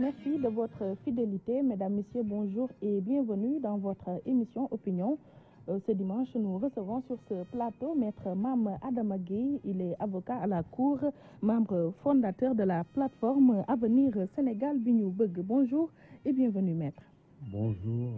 Merci de votre fidélité. Mesdames, Messieurs, bonjour et bienvenue dans votre émission Opinion. Ce dimanche, nous recevons sur ce plateau Maître Mame Adama Gueye. Il est avocat à la Cour, membre fondateur de la plateforme Avenir Sénégal bi ñu bëgg. Bonjour et bienvenue, Maître. Bonjour,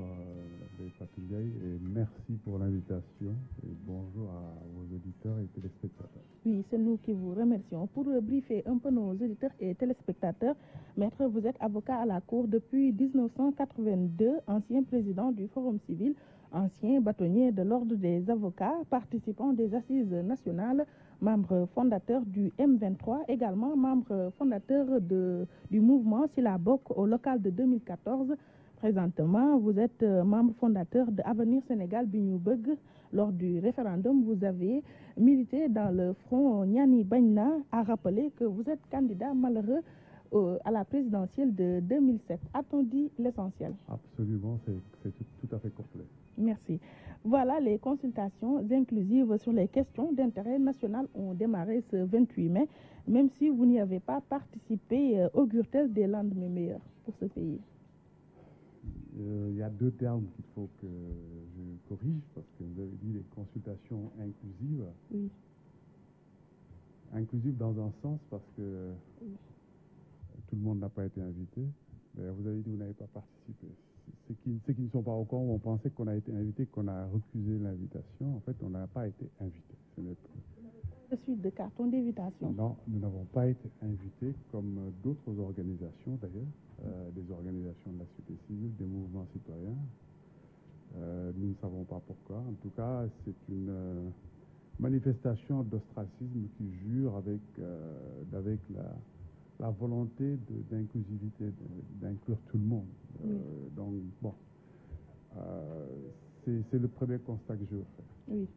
Gueye, et merci pour l'invitation. Et bonjour à vos auditeurs et téléspectateurs. Oui, c'est nous qui vous remercions. Pour briefer un peu nos auditeurs et téléspectateurs, Maître, vous êtes avocat à la Cour depuis 1982, ancien président du Forum civil, ancien bâtonnier de l'Ordre des avocats, participant des Assises nationales, membre fondateur du M23, également membre fondateur du mouvement Silabok au local de 2014. Présentement, vous êtes membre fondateur de Avenir Sénégal bi ñu bëgg. Lors du référendum, vous avez milité dans le front Niani Bagna, a rappelé que vous êtes candidat malheureux à la présidentielle de 2007. A-t-on dit l'essentiel? Absolument, c'est tout à fait complet. Merci. Voilà, les consultations inclusives sur les questions d'intérêt national ont démarré ce 28 mai. Même si vous n'y avez pas participé, augure-t-elle des lendemains meilleurs pour ce pays? Il y a deux termes qu'il faut que je corrige, parce que vous avez dit les consultations inclusives. Oui. Inclusives dans un sens, parce que tout le monde n'a pas été invité. D'ailleurs, vous avez dit que vous n'avez pas participé. Ceux qui ne sont pas au courant vont penser qu'on a été invité, qu'on a refusé l'invitation. En fait, on n'a pas été invité. Ce n'est pas... Suite de carton d'invitation. Non, nous n'avons pas été invités, comme d'autres organisations d'ailleurs, des organisations de la société civile, des mouvements citoyens. Nous ne savons pas pourquoi. En tout cas, c'est une manifestation d'ostracisme qui jure avec la volonté d'inclusivité, d'inclure tout le monde. Donc, bon, c'est le premier constat que je veux faire. Oui.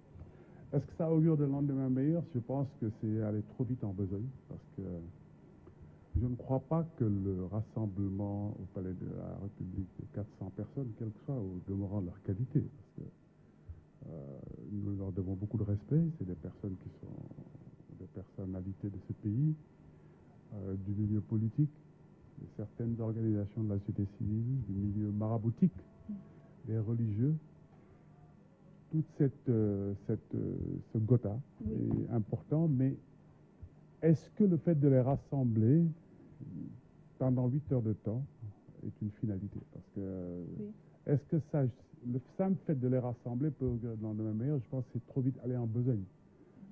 Est-ce que ça augure de lendemain meilleur? Je pense que c'est aller trop vite en besogne, parce que je ne crois pas que le rassemblement au Palais de la République de 400 personnes, quelle que soit au demeurant leur qualité, parce que nous leur devons beaucoup de respect, c'est des personnes qui sont des personnalités de ce pays, du milieu politique, de certaines organisations de la société civile, du milieu maraboutique, des religieux. Toute ce gotha est important, mais est-ce que le fait de les rassembler pendant 8 heures de temps est une finalité? Parce que est-ce que le simple fait de les rassembler peut augurer le lendemain meilleur? Je pense que c'est trop vite aller en besogne.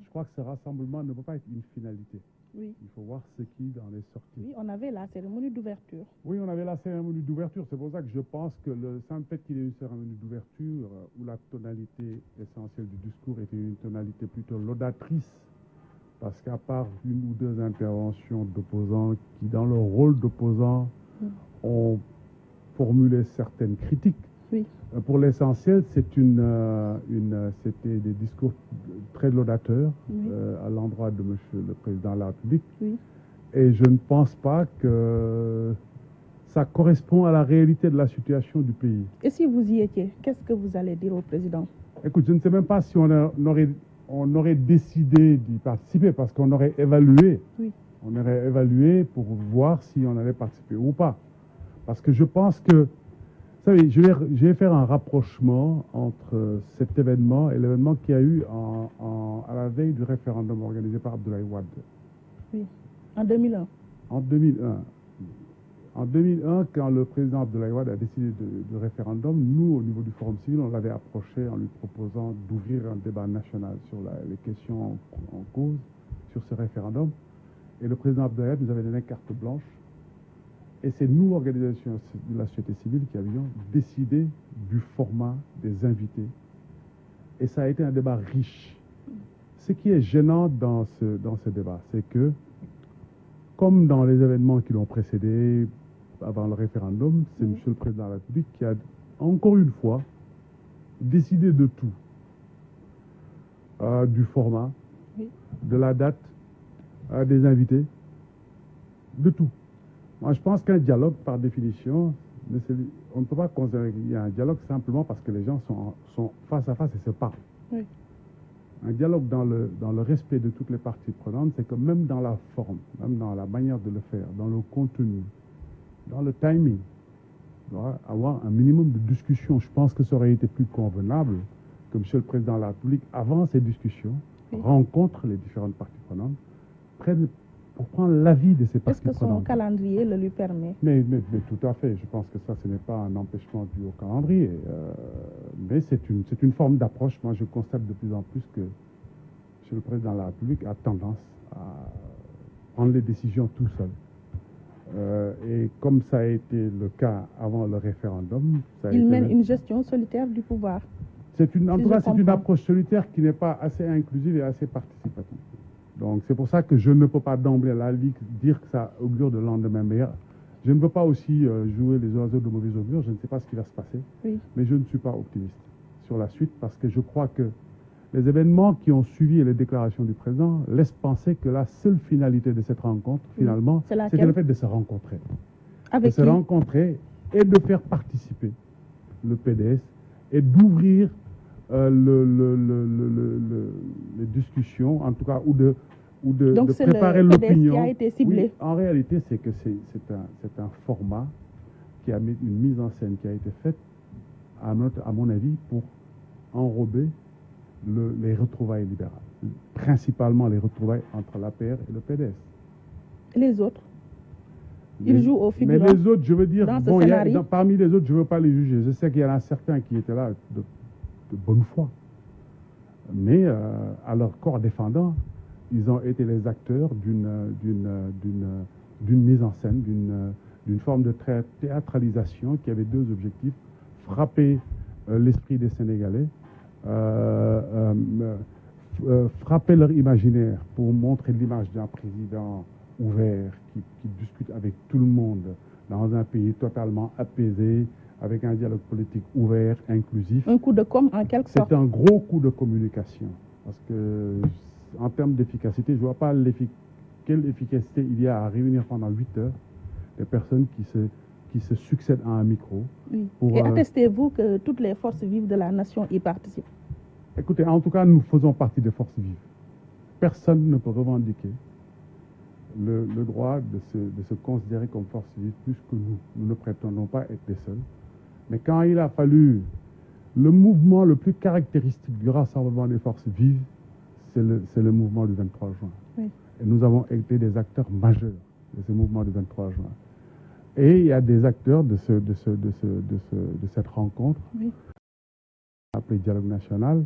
Je crois que ce rassemblement ne peut pas être une finalité. Oui. Il faut voir ce qui en est sorti. Oui, on avait la cérémonie d'ouverture. Oui, on avait la cérémonie d'ouverture. C'est pour ça que je pense que le simple fait qu'il y ait une cérémonie d'ouverture où la tonalité essentielle du discours était une tonalité plutôt laudatrice, parce qu'à part une ou deux interventions d'opposants qui, dans leur rôle d'opposants, ont formulé certaines critiques, pour l'essentiel, c'était des discours très laudateurs à l'endroit de Monsieur le Président de la République. Oui. Et je ne pense pas que ça correspond à la réalité de la situation du pays. Et si vous y étiez, qu'est-ce que vous allez dire au président? Écoute, je ne sais même pas si on aurait décidé d'y participer, parce qu'on aurait évalué. Oui. On aurait évalué pour voir si on allait participer ou pas. Parce que je pense que, vous savez, je vais faire un rapprochement entre cet événement et l'événement qu'il y a eu à la veille du référendum organisé par Abdoulaye Wade. Oui, en 2001. En 2001. En 2001, quand le président Abdoulaye Wade a décidé du référendum, nous, au niveau du Forum civil, on l'avait approché en lui proposant d'ouvrir un débat national sur les questions en cause, sur ce référendum. Et le président Abdoulaye Wade nous avait donné carte blanche. Et c'est nous, organisations de la société civile, qui avions décidé du format des invités. Et ça a été un débat riche. Ce qui est gênant dans ce débat, c'est que, comme dans les événements qui l'ont précédé avant le référendum, c'est Monsieur le Président de la République qui a, encore une fois, décidé de tout. Du format, de la date, des invités, de tout. Moi, je pense qu'un dialogue, par définition, on ne peut pas considérer qu'il y a un dialogue simplement parce que les gens sont face à face et se parlent. Oui. Un dialogue dans le respect de toutes les parties prenantes, c'est que même dans la forme, même dans la manière de le faire, dans le contenu, dans le timing. Il doit avoir un minimum de discussion. Je pense que ça aurait été plus convenable que M. le Président de la République, avant ces discussions, rencontre les différentes parties prenantes, pour prendre l'avis de ces parties prenantes. Est-ce que son calendrier le lui permet? Mais tout à fait. Je pense que ça, ce n'est pas un empêchement dû au calendrier. Mais c'est une forme d'approche. Moi, je constate de plus en plus que M. le Président de la République a tendance à prendre les décisions tout seul. Et comme ça a été le cas avant le référendum... Il mène une gestion solitaire du pouvoir. En tout cas, c'est une approche solitaire qui n'est pas assez inclusive et assez participative. Donc, c'est pour ça que je ne peux pas d'emblée dire que ça augure de lendemain meilleur. Je ne veux pas aussi jouer les oiseaux de mauvais augure. Je ne sais pas ce qui va se passer. Oui. Mais je ne suis pas optimiste sur la suite parce que je crois que les événements qui ont suivi les déclarations du président laissent penser que la seule finalité de cette rencontre, finalement, c'était le fait de se rencontrer. Avec de se rencontrer et de faire participer le PDS et d'ouvrir les discussions, en tout cas, Donc de préparer l'opinion. Qui a été ciblé. Oui, en réalité, c'est que c'est un format qui a mis une mise en scène qui a été faite, à mon avis, pour enrober les retrouvailles libérales, principalement les retrouvailles entre l'APR et le PDS. Les autres, ils jouent au figurant. Mais les autres, je veux dire, parmi les autres, je ne veux pas les juger. Je sais qu'il y en a certains qui étaient là de bonne foi. Mais à leur corps défendant, ils ont été les acteurs d'une mise en scène, d'une forme de théâtralisation qui avait deux objectifs: frapper l'esprit des Sénégalais, frapper leur imaginaire pour montrer l'image d'un président ouvert qui discute avec tout le monde dans un pays totalement apaisé, avec un dialogue politique ouvert, inclusif. Un coup de com' en quelque sorte. C'est un gros coup de communication. Parce que, en termes d'efficacité, je ne vois pas quelle efficacité il y a à réunir pendant 8 heures des personnes qui se succèdent à un micro. Oui. Et attestez-vous que toutes les forces vives de la nation y participent? Écoutez, en tout cas, nous faisons partie des forces vives. Personne ne peut revendiquer le droit de se considérer comme force vive plus que nous. Nous ne prétendons pas être les seuls. Mais quand il a fallu, le mouvement le plus caractéristique du rassemblement des forces vives, c'est le mouvement du 23 juin. Oui. Et nous avons été des acteurs majeurs de ce mouvement du 23 juin. Et il y a des acteurs de cette rencontre, oui, appelée Dialogue National,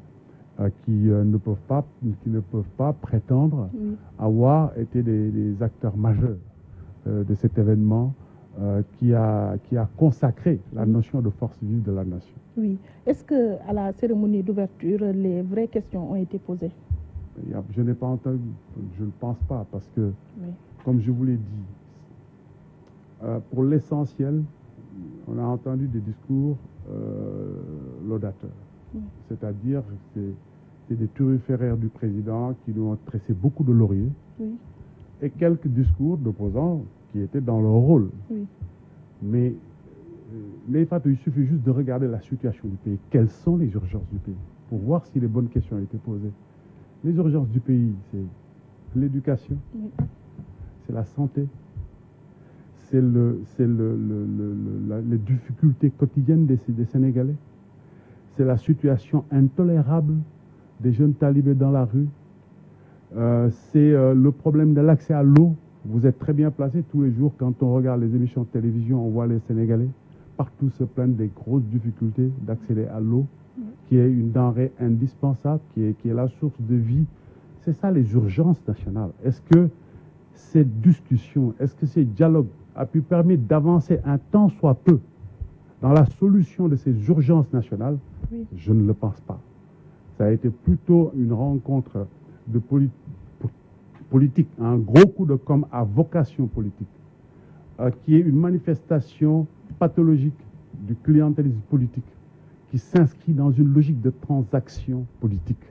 qui ne peuvent pas prétendre oui, avoir été des acteurs majeurs de cet événement qui a consacré la notion de force vive de la nation. Oui. Est-ce qu'à la cérémonie d'ouverture, les vraies questions ont été posées? Je n'ai pas entendu, je ne pense pas, parce que, oui, comme je vous l'ai dit, pour l'essentiel, on a entendu des discours laudateurs. Oui. C'est-à-dire que c'est des turiféraires du président qui nous ont tressé beaucoup de lauriers, oui, et quelques discours d'opposants qui étaient dans leur rôle. Oui. Mais il suffit juste de regarder la situation du pays. Quelles sont les urgences du pays pour voir si les bonnes questions ont été posées. Les urgences du pays, c'est l'éducation, oui, c'est la santé, c'est les difficultés quotidiennes des Sénégalais, c'est la situation intolérable des jeunes talibés dans la rue, c'est le problème de l'accès à l'eau. Vous êtes très bien placés tous les jours quand on regarde les émissions de télévision, on voit les Sénégalais partout se plaignent des grosses difficultés d'accéder à l'eau, qui est une denrée indispensable, qui est la source de vie. C'est ça les urgences nationales. Est-ce que cette discussion, est-ce que ces dialogues a pu permettre d'avancer un tant soit peu dans la solution de ces urgences nationales? Oui. Je ne le pense pas. Ça a été plutôt une rencontre de politique, un gros coup de com' à vocation politique, qui est une manifestation pathologique du clientélisme politique, qui s'inscrit dans une logique de transaction politique.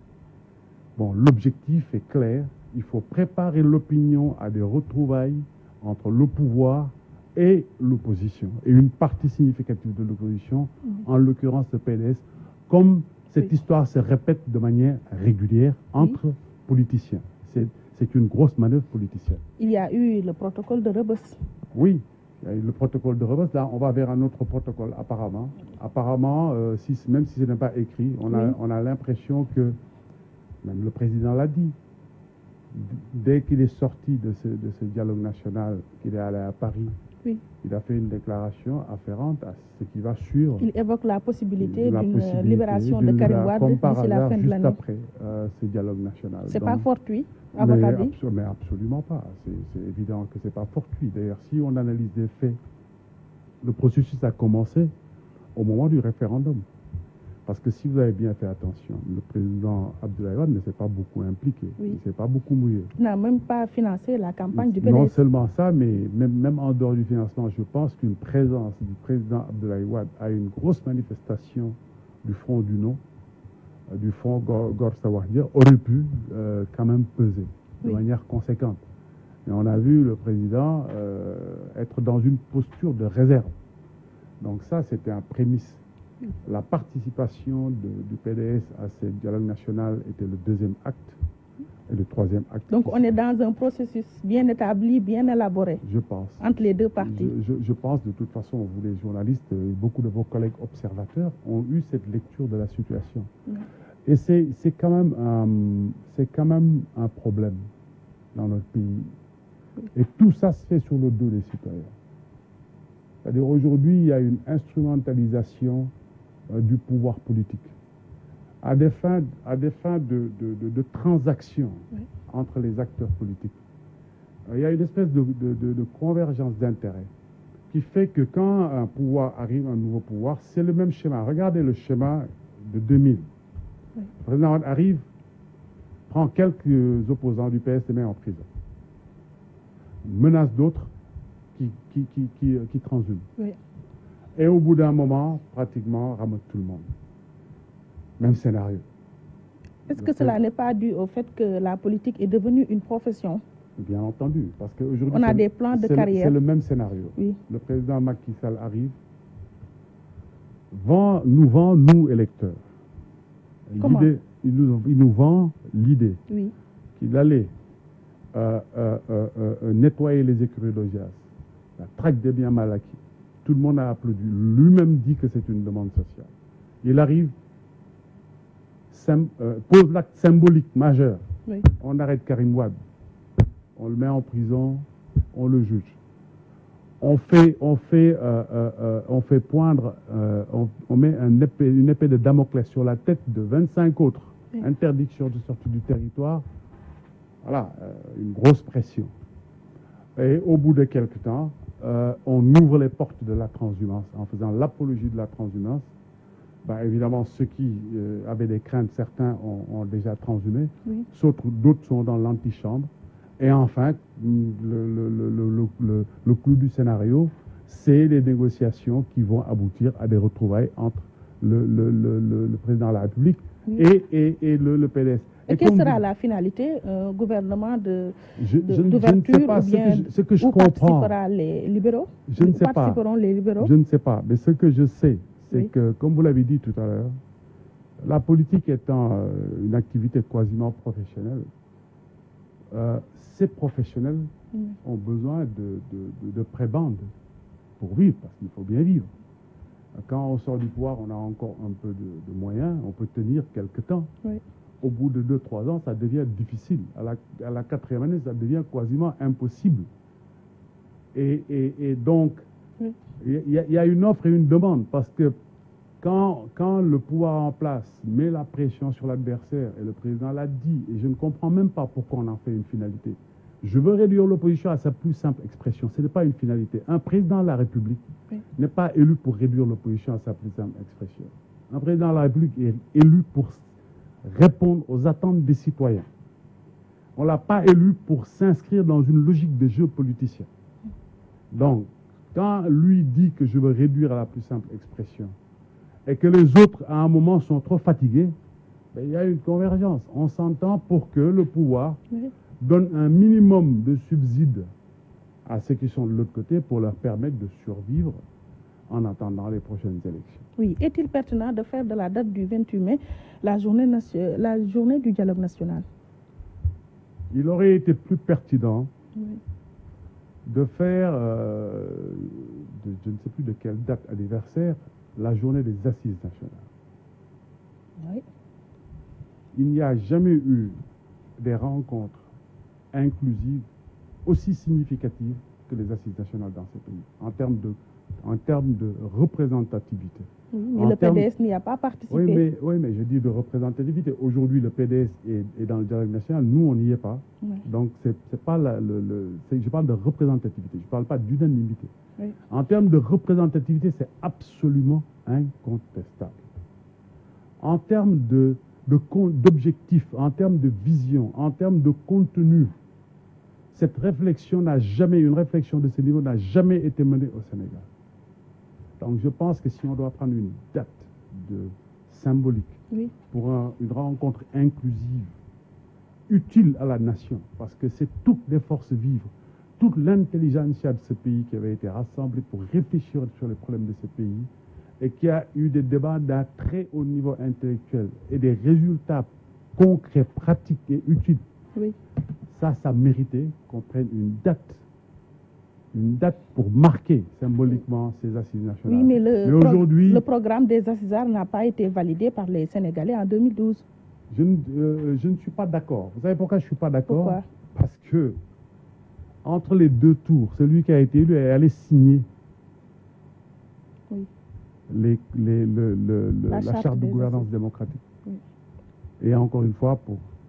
Bon, l'objectif est clair, il faut préparer l'opinion à des retrouvailles entre le pouvoir et l'opposition, et une partie significative de l'opposition, en l'occurrence le PDS, comme cette histoire se répète de manière régulière entre politiciens. C'est une grosse manœuvre politicienne. Il y a eu le protocole de Rebeuss. Oui, Il y a eu le protocole de Rebeuss. Là, on va vers un autre protocole, apparemment. Apparemment, même si ce n'est pas écrit, on a l'impression que, même le président l'a dit, dès qu'il est sorti de ce dialogue national, qu'il est allé à Paris, il a fait une déclaration afférente à ce qui va suivre. Il évoque la possibilité d'une libération de Karim Wade d'ici la fin de l'année. Juste après ce dialogue national. C'est pas fortuit, à votre avis? Mais absolument pas. C'est évident que c'est pas fortuit. D'ailleurs, si on analyse les faits, le processus a commencé au moment du référendum. Parce que si vous avez bien fait attention, le président Abdoulaye Wade ne s'est pas beaucoup impliqué. Il ne s'est pas beaucoup mouillé. Il n'a même pas financé la campagne du PDS. Non seulement ça, mais même en dehors du financement, je pense qu'une présence du président Abdoulaye Wade à une grosse manifestation du Front du Non, du Front Gor Sawardia, aurait pu quand même peser de manière conséquente. Et on a vu le président être dans une posture de réserve. Donc ça, c'était un prémisse. La participation du PDS à ce dialogue national était le deuxième acte et le troisième acte. Donc on est dans un processus bien établi, bien élaboré. Je pense. Entre les deux parties. Je pense, de toute façon, vous les journalistes, beaucoup de vos collègues observateurs ont eu cette lecture de la situation. Et c'est quand même un problème dans notre pays. Et tout ça se fait sur le dos des citoyens. C'est-à-dire aujourd'hui, il y a une instrumentalisation du pouvoir politique à des fins de transaction entre les acteurs politiques. Il y a une espèce de convergence d'intérêts qui fait que quand un pouvoir arrive, un nouveau pouvoir, c'est le même schéma. Regardez le schéma de 2000. Le président arrive, prend quelques opposants du PS, les met en prison, menace d'autres qui transhument. Et au bout d'un moment, pratiquement, ramasse tout le monde. Même scénario. Est-ce que cela n'est pas dû au fait que la politique est devenue une profession? Bien entendu, parce qu'aujourd'hui, on a des plans de carrière. C'est le même scénario. Le président Macky Sall arrive, nous électeurs. Comment? Il nous vend l'idée qu'il allait nettoyer les écuries d'Ogias, la traque des biens mal acquis. Tout le monde a applaudi. Lui-même dit que c'est une demande sociale. Il arrive, pose l'acte symbolique majeur. On arrête Karim Wade. On le met en prison, on le juge. On met une épée de Damoclès sur la tête de 25 autres. Interdiction de sortie du territoire. Voilà, une grosse pression. Et au bout de quelques temps, on ouvre les portes de la transhumance en faisant l'apologie de la transhumance. Évidemment, ceux qui avaient des craintes, certains ont déjà transhumé, d'autres sont dans l'antichambre. Et enfin, le clou du scénario, c'est les négociations qui vont aboutir à des retrouvailles entre le président de la République et le PDS. Et quelle sera la finalité? Un gouvernement d'ouverture ce que je comprends. Participera les libéraux? Je ne sais pas. Participeront les libéraux? Je ne sais pas. Mais ce que je sais, c'est que, comme vous l'avez dit tout à l'heure, la politique étant une activité quasiment professionnelle, ces professionnels ont besoin de prébande pour vivre, parce qu'il faut bien vivre. Quand on sort du pouvoir, on a encore un peu de moyens, on peut tenir quelque temps. Au bout de 2-3 ans, ça devient difficile. À la 4e année, ça devient quasiment impossible. Et donc, il y a une offre et une demande, parce que quand le pouvoir en place met la pression sur l'adversaire, et le président l'a dit, et je ne comprends même pas pourquoi on en fait une finalité. Je veux réduire l'opposition à sa plus simple expression. Ce n'est pas une finalité. Un président de la République n'est pas élu pour réduire l'opposition à sa plus simple expression. Un président de la République est élu pour répondre aux attentes des citoyens. On ne l'a pas élu pour s'inscrire dans une logique de jeu politicien. Donc, quand lui dit que je veux réduire à la plus simple expression, et que les autres, à un moment, sont trop fatigués, il y a une convergence. On s'entend pour que le pouvoir donne un minimum de subsides à ceux qui sont de l'autre côté pour leur permettre de survivre en attendant les prochaines élections. Oui. Est-il pertinent de faire de la date du 28 mai la journée du dialogue national? Il aurait été plus pertinent de faire, je ne sais plus de quelle date anniversaire, la journée des assises nationales. Oui. Il n'y a jamais eu des rencontres inclusives aussi significatives que les assises nationales dans ce pays, en termes de représentativité. Oui, mais le PDS n'y a pas participé. Oui, mais je dis de représentativité. Aujourd'hui, le PDS est dans le dialogue national. Nous, on n'y est pas. Oui. Donc, c'est pas je parle de représentativité. Je ne parle pas d'unanimité. Oui. En termes de représentativité, c'est absolument incontestable. En termes d'objectifs, en termes de vision, en termes de contenu, cette réflexion une réflexion de ce niveau n'a jamais été menée au Sénégal. Donc je pense que si on doit prendre une date symbolique oui. pour une rencontre inclusive, utile à la nation, parce que c'est toutes les forces vives, toute l'intelligentsia de ce pays qui avait été rassemblée pour réfléchir sur les problèmes de ce pays et qui a eu des débats d'un très haut niveau intellectuel et des résultats concrets, pratiques et utiles. Oui. Ça méritait qu'on prenne une date pour marquer symboliquement ces assises nationales. Oui, mais aujourd'hui, le programme des assises n'a pas été validé par les Sénégalais en 2012. Je ne suis pas d'accord. Vous savez pourquoi je ne suis pas d'accord? Pourquoi? Parce que entre les deux tours, celui qui a été élu est allé signer oui. la charte de gouvernance démocratique. Oui. Et encore une fois,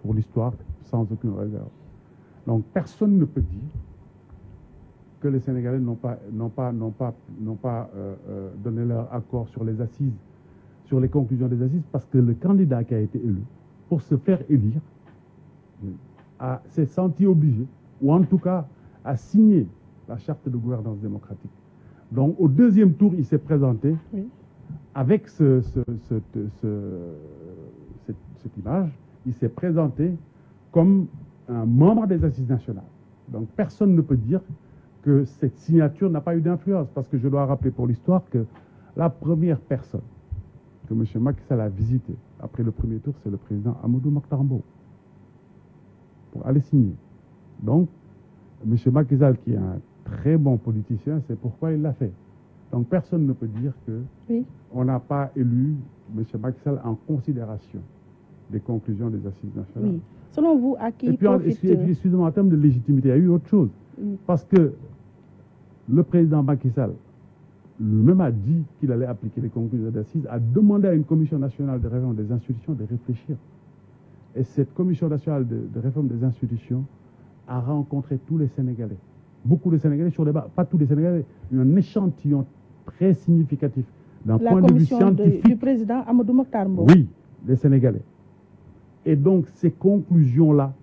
pour l'histoire, sans aucune réserve. Donc personne ne peut dire que les Sénégalais n'ont pas donné leur accord sur les assises, sur les conclusions des assises, parce que le candidat qui a été élu, pour se faire élire, s'est senti obligé, ou en tout cas a signé la charte de gouvernance démocratique. Donc au deuxième tour, il s'est présenté oui. avec cette image, il s'est présenté comme un membre des assises nationales. Donc personne ne peut dire que cette signature n'a pas eu d'influence, parce que je dois rappeler pour l'histoire que la première personne que M. Macky Sall a visitée après le premier tour, c'est le président Amadou Mokhtar Mbow, pour aller signer. Donc, M. Macky Sall, qui est un très bon politicien, c'est pourquoi il l'a fait. Donc personne ne peut dire que oui. on n'a pas élu M. Macky Sall en considération des conclusions des assises nationales. Oui. Selon vous, à qui profite... Et puis, excusez-moi, en termes de légitimité, il y a eu autre chose. Oui. Parce que le président Macky Sall lui-même a dit qu'il allait appliquer les conclusions d'assises, a demandé à une commission nationale de réforme des institutions de réfléchir. Et cette commission nationale de réforme des institutions a rencontré tous les Sénégalais. Beaucoup de Sénégalais sur les bancs, pas tous les Sénégalais, un échantillon très significatif d'un point de vue scientifique. Du président Amadou Mokhtar Mbow. Oui, les Sénégalais. Et donc, ces conclusions-là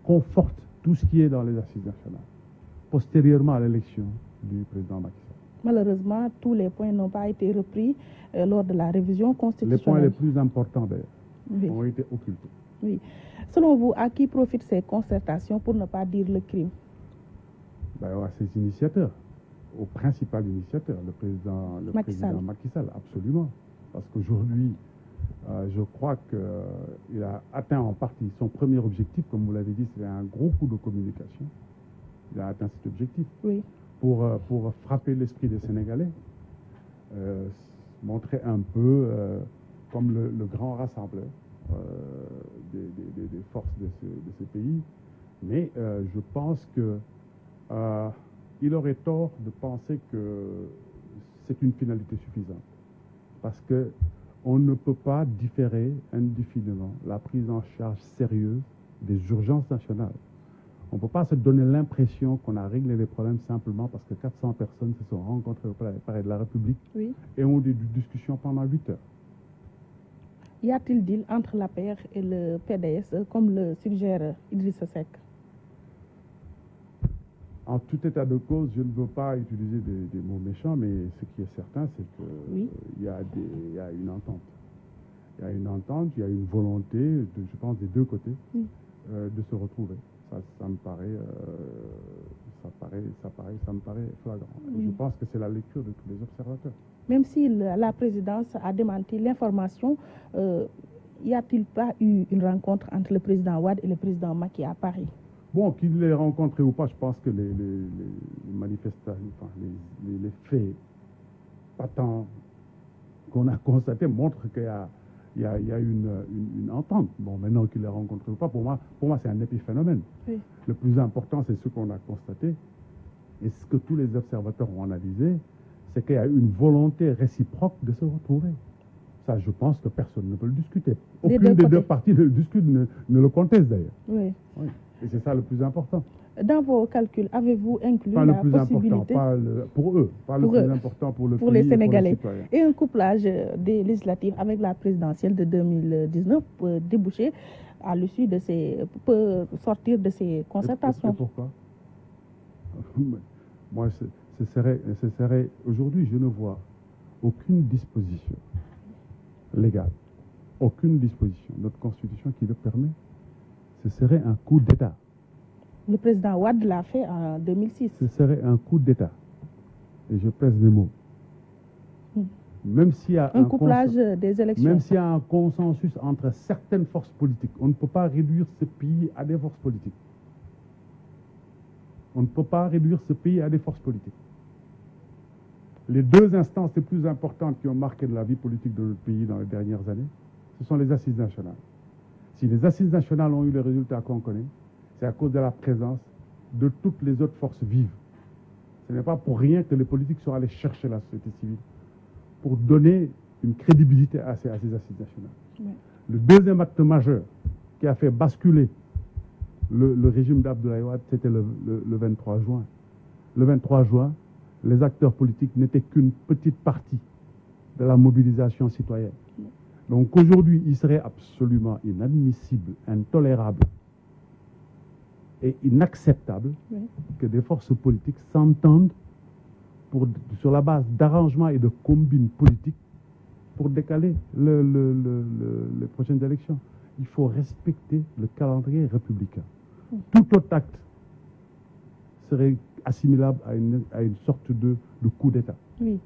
confortent tout ce qui est dans les assises nationales, postérieurement à l'élection du président Macky Sall. Malheureusement, tous les points n'ont pas été repris lors de la révision constitutionnelle. Les points les plus importants, d'ailleurs, oui. ont été occultés. Oui. Selon vous, à qui profitent ces concertations, pour ne pas dire le crime? À ses initiateurs, au principal initiateur, le président Macky Sall, absolument. Parce qu'aujourd'hui, je crois qu'il a atteint en partie son premier objectif, comme vous l'avez dit, c'est un gros coup de communication. Il a atteint cet objectif. Oui. Pour frapper l'esprit des Sénégalais, montrer un peu comme le grand rassembleur des forces de ce pays. Mais je pense que il aurait tort de penser que c'est une finalité suffisante. Parce que on ne peut pas différer indéfiniment la prise en charge sérieuse des urgences nationales. On ne peut pas se donner l'impression qu'on a réglé les problèmes simplement parce que 400 personnes se sont rencontrées au palais de la République oui. et ont eu des discussions pendant 8 heures. Y a-t-il deal entre l'APR et le PDS, comme le suggère Idrissa Seck? En tout état de cause, je ne veux pas utiliser des mots méchants, mais ce qui est certain, c'est qu'il oui. y a une entente. Il y a une entente, il y a une volonté, je pense, des deux côtés, oui. De se retrouver. Ça me paraît flagrant. Oui. Je pense que c'est la lecture de tous les observateurs. Même si la présidence a démenti l'information, y a-t-il pas eu une rencontre entre le président Wade et le président Macky à Paris? Bon, qu'il l'ait rencontré ou pas, je pense que les manifestations, enfin, les faits patents qu'on a constatés montrent qu'il y a une entente. Bon, maintenant qu'il l'ait rencontré ou pas, pour moi c'est un épiphénomène. Oui. Le plus important, c'est ce qu'on a constaté. Et ce que tous les observateurs ont analysé, c'est qu'il y a une volonté réciproque de se retrouver. Ça, je pense que personne ne peut le discuter. Aucune des deux parties ne le discute, ne le conteste d'ailleurs. Oui. Oui. Et c'est ça le plus important. Dans vos calculs, avez-vous inclus pas la le plus possibilité important, pour eux, pas le plus important pour le pour pays les Sénégalais, et pour les citoyens. et un couplage des législatives avec la présidentielle de 2019 peut déboucher à l'issue de peut sortir de ces concertations. Et pourquoi? Moi, ce serait aujourd'hui, je ne vois aucune disposition légale, aucune disposition de notre Constitution qui le permet. Ce serait un coup d'État. Le président Wade l'a fait en 2006. Ce serait un coup d'État. Et je pèse mes mots. Même s'il y a un couplage des élections. Même s'il y a un consensus entre certaines forces politiques, on ne peut pas réduire ce pays à des forces politiques. On ne peut pas réduire ce pays à des forces politiques. Les deux instances les plus importantes qui ont marqué la vie politique de notre pays dans les dernières années, ce sont les assises nationales. Si les assises nationales ont eu les résultats qu'on connaît, c'est à cause de la présence de toutes les autres forces vives. Ce n'est pas pour rien que les politiques sont allés chercher la société civile pour donner une crédibilité à ces assises nationales. Oui. Le deuxième acte majeur qui a fait basculer le régime d'Abdoulaye Wade, c'était le 23 juin. Le 23 juin, les acteurs politiques n'étaient qu'une petite partie de la mobilisation citoyenne. Oui. Donc aujourd'hui, il serait absolument inadmissible, intolérable et inacceptable que des forces politiques s'entendent sur la base d'arrangements et de combines politiques pour décaler les prochaines élections. Il faut respecter le calendrier républicain. Tout autre acte serait assimilable à une sorte de coup d'État. Oui.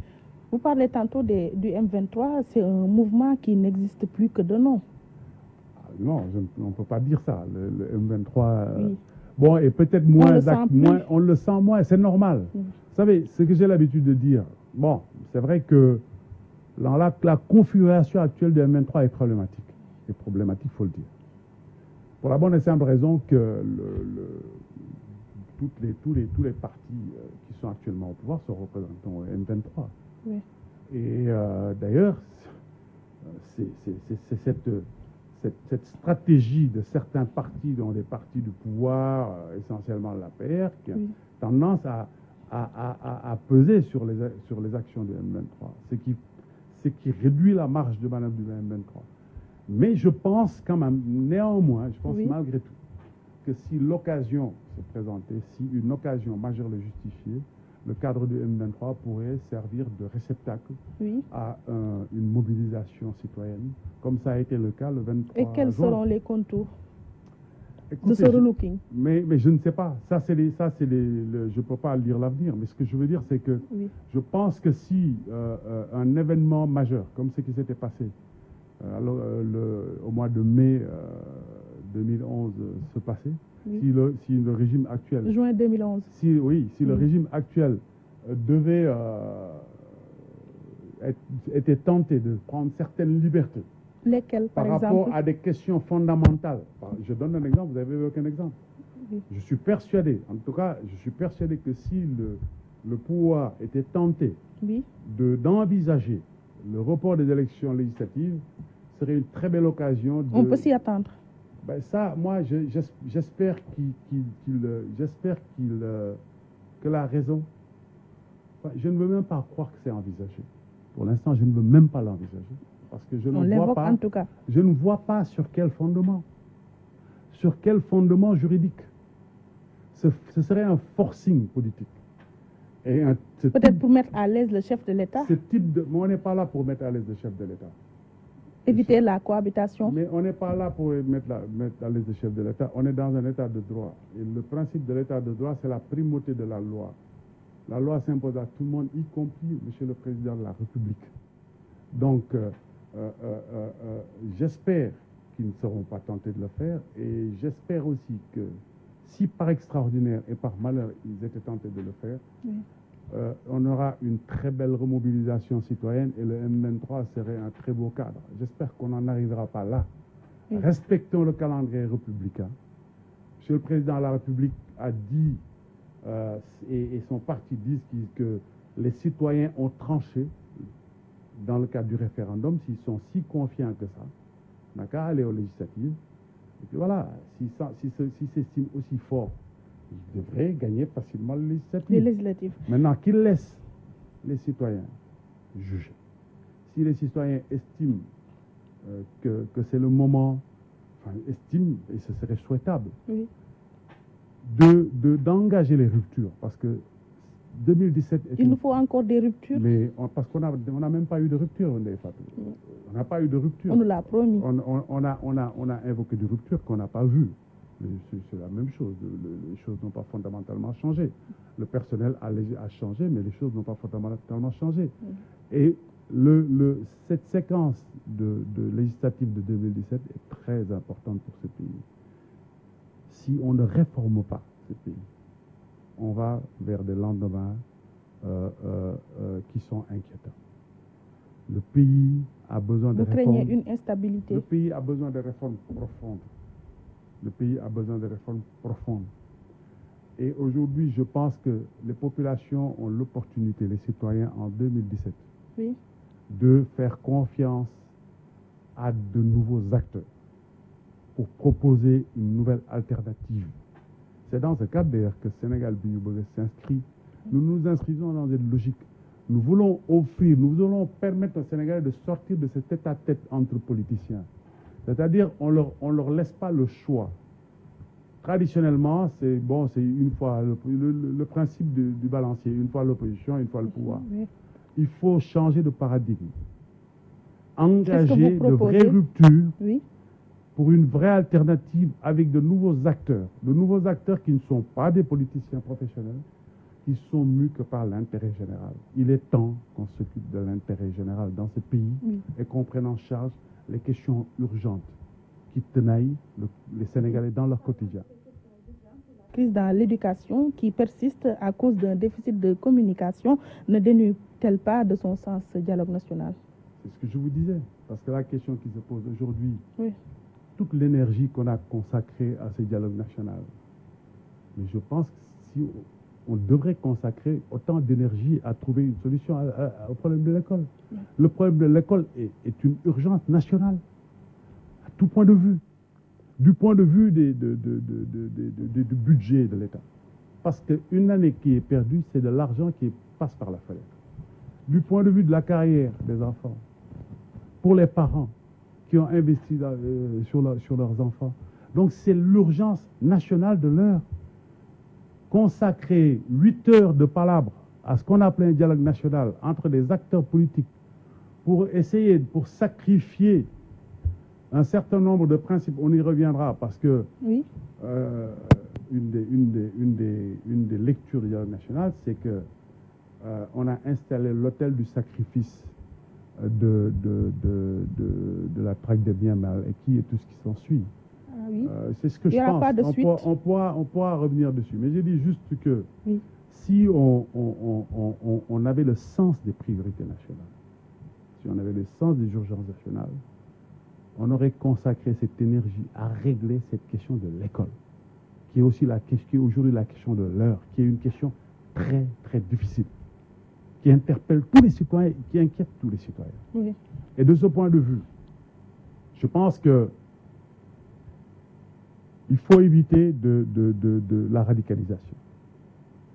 Vous parlez tantôt du M23, c'est un mouvement qui n'existe plus que de nom. Non, on ne peut pas dire ça. Le M23... Oui. Bon, et peut-être moins, on le sent moins, c'est normal. Vous savez, ce que j'ai l'habitude de dire, bon, c'est vrai que la configuration actuelle du M23 est problématique. C'est problématique, il faut le dire. Pour la bonne et simple raison que tous les partis qui sont actuellement au pouvoir se représentent au M23. Oui. Et d'ailleurs, c'est cette stratégie de certains partis, dont des partis du pouvoir, essentiellement l'APR, qui a tendance à peser sur les actions du M23, ce qui réduit la marge de manœuvre du M23. Mais je pense quand même, néanmoins, je pense malgré tout, que si l'occasion se présentait, si une occasion majeure le justifiait, le cadre du M23 pourrait servir de réceptacle à une mobilisation citoyenne, comme ça a été le cas le 23 juin. Et quels seront les contours de ce relooking? Mais je ne sais pas. Je ne peux pas lire l'avenir. Mais ce que je veux dire, c'est que je pense que si un événement majeur, comme ce qui s'était passé au mois de mai 2011 se passait, si le régime actuel... Juin 2011. Si le régime actuel devait était tenté de prendre certaines libertés. Lesquelles, par exemple? Par rapport à des questions fondamentales. Je donne un exemple, vous avez aucun exemple. Oui. Je suis persuadé, en tout cas, que si le pouvoir était tenté d'envisager le report des élections législatives, ce serait une très belle occasion de... On peut s'y attendre. Ben ça, moi, j'espère que la raison... Enfin, je ne veux même pas croire que c'est envisagé. Pour l'instant, je ne veux même pas l'envisager. Parce que je ne vois pas... en tout cas. Je ne vois pas sur quel fondement. Sur quel fondement juridique. Ce serait un forcing politique. Peut-être pour mettre à l'aise le chef de l'État. On n'est pas là pour mettre à l'aise le chef de l'État. Éviter la cohabitation. Mais on n'est pas là pour mettre à l'aise le chef de l'État. On est dans un État de droit. Et le principe de l'État de droit, c'est la primauté de la loi. La loi s'impose à tout le monde, y compris Monsieur le Président de la République. Donc, j'espère qu'ils ne seront pas tentés de le faire. Et j'espère aussi que si par extraordinaire et par malheur ils étaient tentés de le faire, on aura une très belle remobilisation citoyenne et le M23 serait un très beau cadre. J'espère qu'on n'en arrivera pas là. Respectons le calendrier républicain. Monsieur le Président de la République a dit, et son parti disent que les citoyens ont tranché dans le cadre du référendum. S'ils sont si confiants que ça, on n'a qu'à aller aux législatives. Et puis voilà, s'ils s'estiment aussi forts, ils devraient gagner facilement les législatives. Maintenant, qu'ils laissent les citoyens juger. Si les citoyens estiment que c'est le moment, enfin, estiment, et ce serait souhaitable, d'engager les ruptures, parce que 2017 il nous faut encore des ruptures. Mais parce qu'on n'a même pas eu de rupture, on n'a pas eu de rupture. On nous l'a promis. On a invoqué des ruptures qu'on n'a pas vues. C'est la même chose. Les choses n'ont pas fondamentalement changé. Le personnel a changé, mais les choses n'ont pas fondamentalement changé. Et cette séquence de législative de 2017 est très importante pour ce pays. Si on ne réforme pas ce pays, on va vers des lendemains qui sont inquiétants. Le pays a besoin de réformes. Vous craignez une instabilité. Le pays a besoin de réformes profondes. Le pays a besoin de réformes profondes. Et aujourd'hui, je pense que les populations ont l'opportunité, les citoyens en 2017, de faire confiance à de nouveaux acteurs pour proposer une nouvelle alternative. C'est dans ce cadre d'ailleurs que Sénégal Bignoubourg s'inscrit. Nous nous inscrivons dans une logique. Nous voulons offrir, nous voulons permettre aux Sénégalais de sortir de cet tête-à-tête entre politiciens. C'est-à-dire, on leur laisse pas le choix. Traditionnellement, c'est une fois le principe du balancier, une fois l'opposition, une fois le pouvoir. Il faut changer de paradigme. Engager de vraies ruptures pour une vraie alternative avec de nouveaux acteurs qui ne sont pas des politiciens professionnels, qui sont mus que par l'intérêt général. Il est temps qu'on s'occupe de l'intérêt général dans ce pays et qu'on prenne en charge les questions urgentes qui tenaillent les Sénégalais dans leur quotidien. Crise dans l'éducation qui persiste à cause d'un déficit de communication ne dénude-t-elle pas de son sens ce dialogue national? C'est ce que je vous disais, parce que la question qui se pose aujourd'hui, toute l'énergie qu'on a consacrée à ce dialogue national, mais je pense que si on devrait consacrer autant d'énergie à trouver une solution au problème de l'école. Le problème de l'école est une urgence nationale, à tout point de vue. Du point de vue du budget de l'État. Parce qu'une année qui est perdue, c'est de l'argent qui passe par la fenêtre. Du point de vue de la carrière des enfants, pour les parents qui ont investi sur leurs enfants. Donc c'est l'urgence nationale de l'heure. Consacrer 8 heures de palabres à ce qu'on appelle un dialogue national entre des acteurs politiques pour sacrifier un certain nombre de principes, on y reviendra parce que une des lectures du dialogue national, c'est que on a installé l'autel du sacrifice de la traque des biens mal acquis et tout ce qui s'ensuit. C'est ce que je pense. On pourra revenir dessus. Mais j'ai dit juste que si on avait le sens des priorités nationales, si on avait le sens des urgences nationales, on aurait consacré cette énergie à régler cette question de l'école, qui est aussi aujourd'hui la question de l'heure, qui est une question très, très difficile, qui interpelle tous les citoyens, qui inquiète tous les citoyens. Et de ce point de vue, je pense que il faut éviter la radicalisation.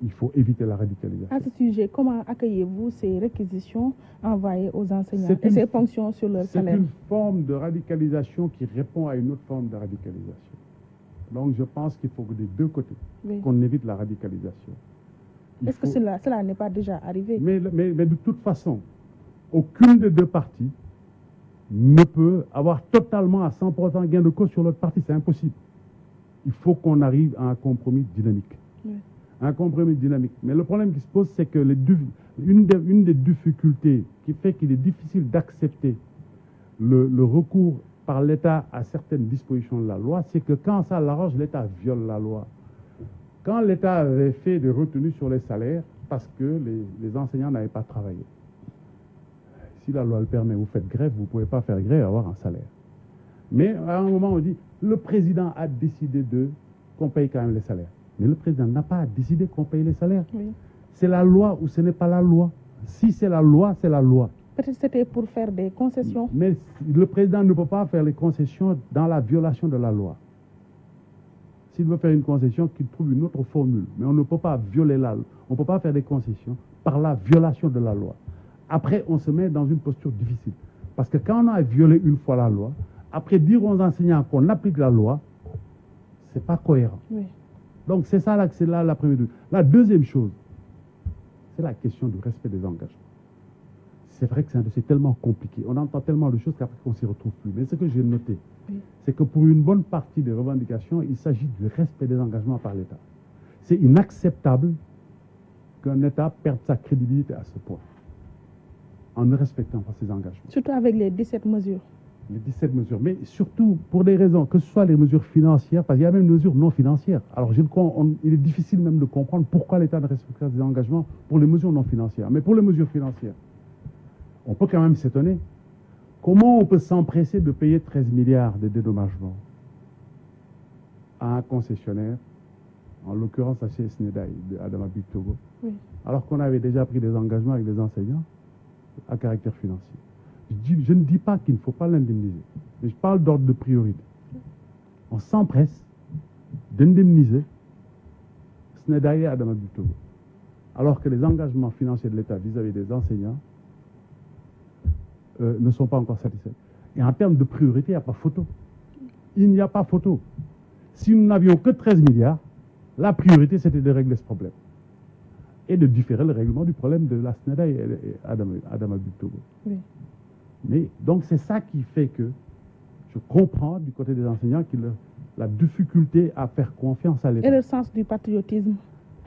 Il faut éviter la radicalisation. À ce sujet, comment accueillez-vous ces réquisitions envoyées aux enseignants et ces ponctions sur leur salaire? C'est une forme de radicalisation qui répond à une autre forme de radicalisation. Donc je pense qu'il faut que des deux côtés, qu'on évite la radicalisation. Est-ce que cela n'est pas déjà arrivé? Mais de toute façon, aucune des deux parties ne peut avoir totalement à 100% gain de cause sur l'autre partie. C'est impossible. Il faut qu'on arrive à un compromis dynamique. Un compromis dynamique. Mais le problème qui se pose, c'est que une des difficultés qui fait qu'il est difficile d'accepter le recours par l'État à certaines dispositions de la loi, c'est que quand ça l'arrange, l'État viole la loi. Quand l'État avait fait des retenues sur les salaires, parce que les enseignants n'avaient pas travaillé. Si la loi le permet, vous faites grève, vous ne pouvez pas faire grève et avoir un salaire. Mais à un moment, on dit, le président a décidé qu'on paye quand même les salaires. Mais le président n'a pas décidé qu'on paye les salaires. Oui. C'est la loi ou ce n'est pas la loi. Si c'est la loi, c'est la loi. Peut-être c'était pour faire des concessions. Mais le président ne peut pas faire les concessions dans la violation de la loi. S'il veut faire une concession, qu'il trouve une autre formule. Mais on ne peut pas violer la loi. On ne peut pas faire des concessions par la violation de la loi. Après, on se met dans une posture difficile. Parce que quand on a violé une fois la loi, après dire aux enseignants qu'on applique la loi, ce n'est pas cohérent. Oui. Donc c'est ça la première chose. La deuxième chose, c'est la question du respect des engagements. C'est vrai que c'est un dossier tellement compliqué. On entend tellement de choses qu'après on ne s'y retrouve plus. Mais ce que j'ai noté, oui, c'est que pour une bonne partie des revendications, il s'agit du respect des engagements par l'État. C'est inacceptable qu'un État perde sa crédibilité à ce point, en ne respectant pas ses engagements. Surtout avec les 17 mesures. Les 17 mesures, mais surtout pour des raisons, que ce soit les mesures financières, parce qu'il y a même des mesures non financières. Alors il est difficile même de comprendre pourquoi l'État ne respecte pas ses engagements pour les mesures non financières. Mais pour les mesures financières, on peut quand même s'étonner. Comment on peut s'empresser de payer 13 milliards de dédommagements à un concessionnaire, en l'occurrence à chez SNEDAI, à Adamabi Togo, oui, alors qu'on avait déjà pris des engagements avec les enseignants à caractère financier. Je ne dis pas qu'il ne faut pas l'indemniser, mais je parle d'ordre de priorité. On s'empresse d'indemniser SNEDAI et Adamabi Togo, alors que les engagements financiers de l'État vis-à-vis des enseignants ne sont pas encore satisfaits. Et en termes de priorité, il n'y a pas photo. Il n'y a pas photo. Si nous n'avions que 13 milliards, la priorité, c'était de régler ce problème. Et de différer le règlement du problème de la SNEDAI et Adamabi Togo. oui. Mais donc c'est ça qui fait que je comprends du côté des enseignants la difficulté à faire confiance à l'État. Et le sens du patriotisme.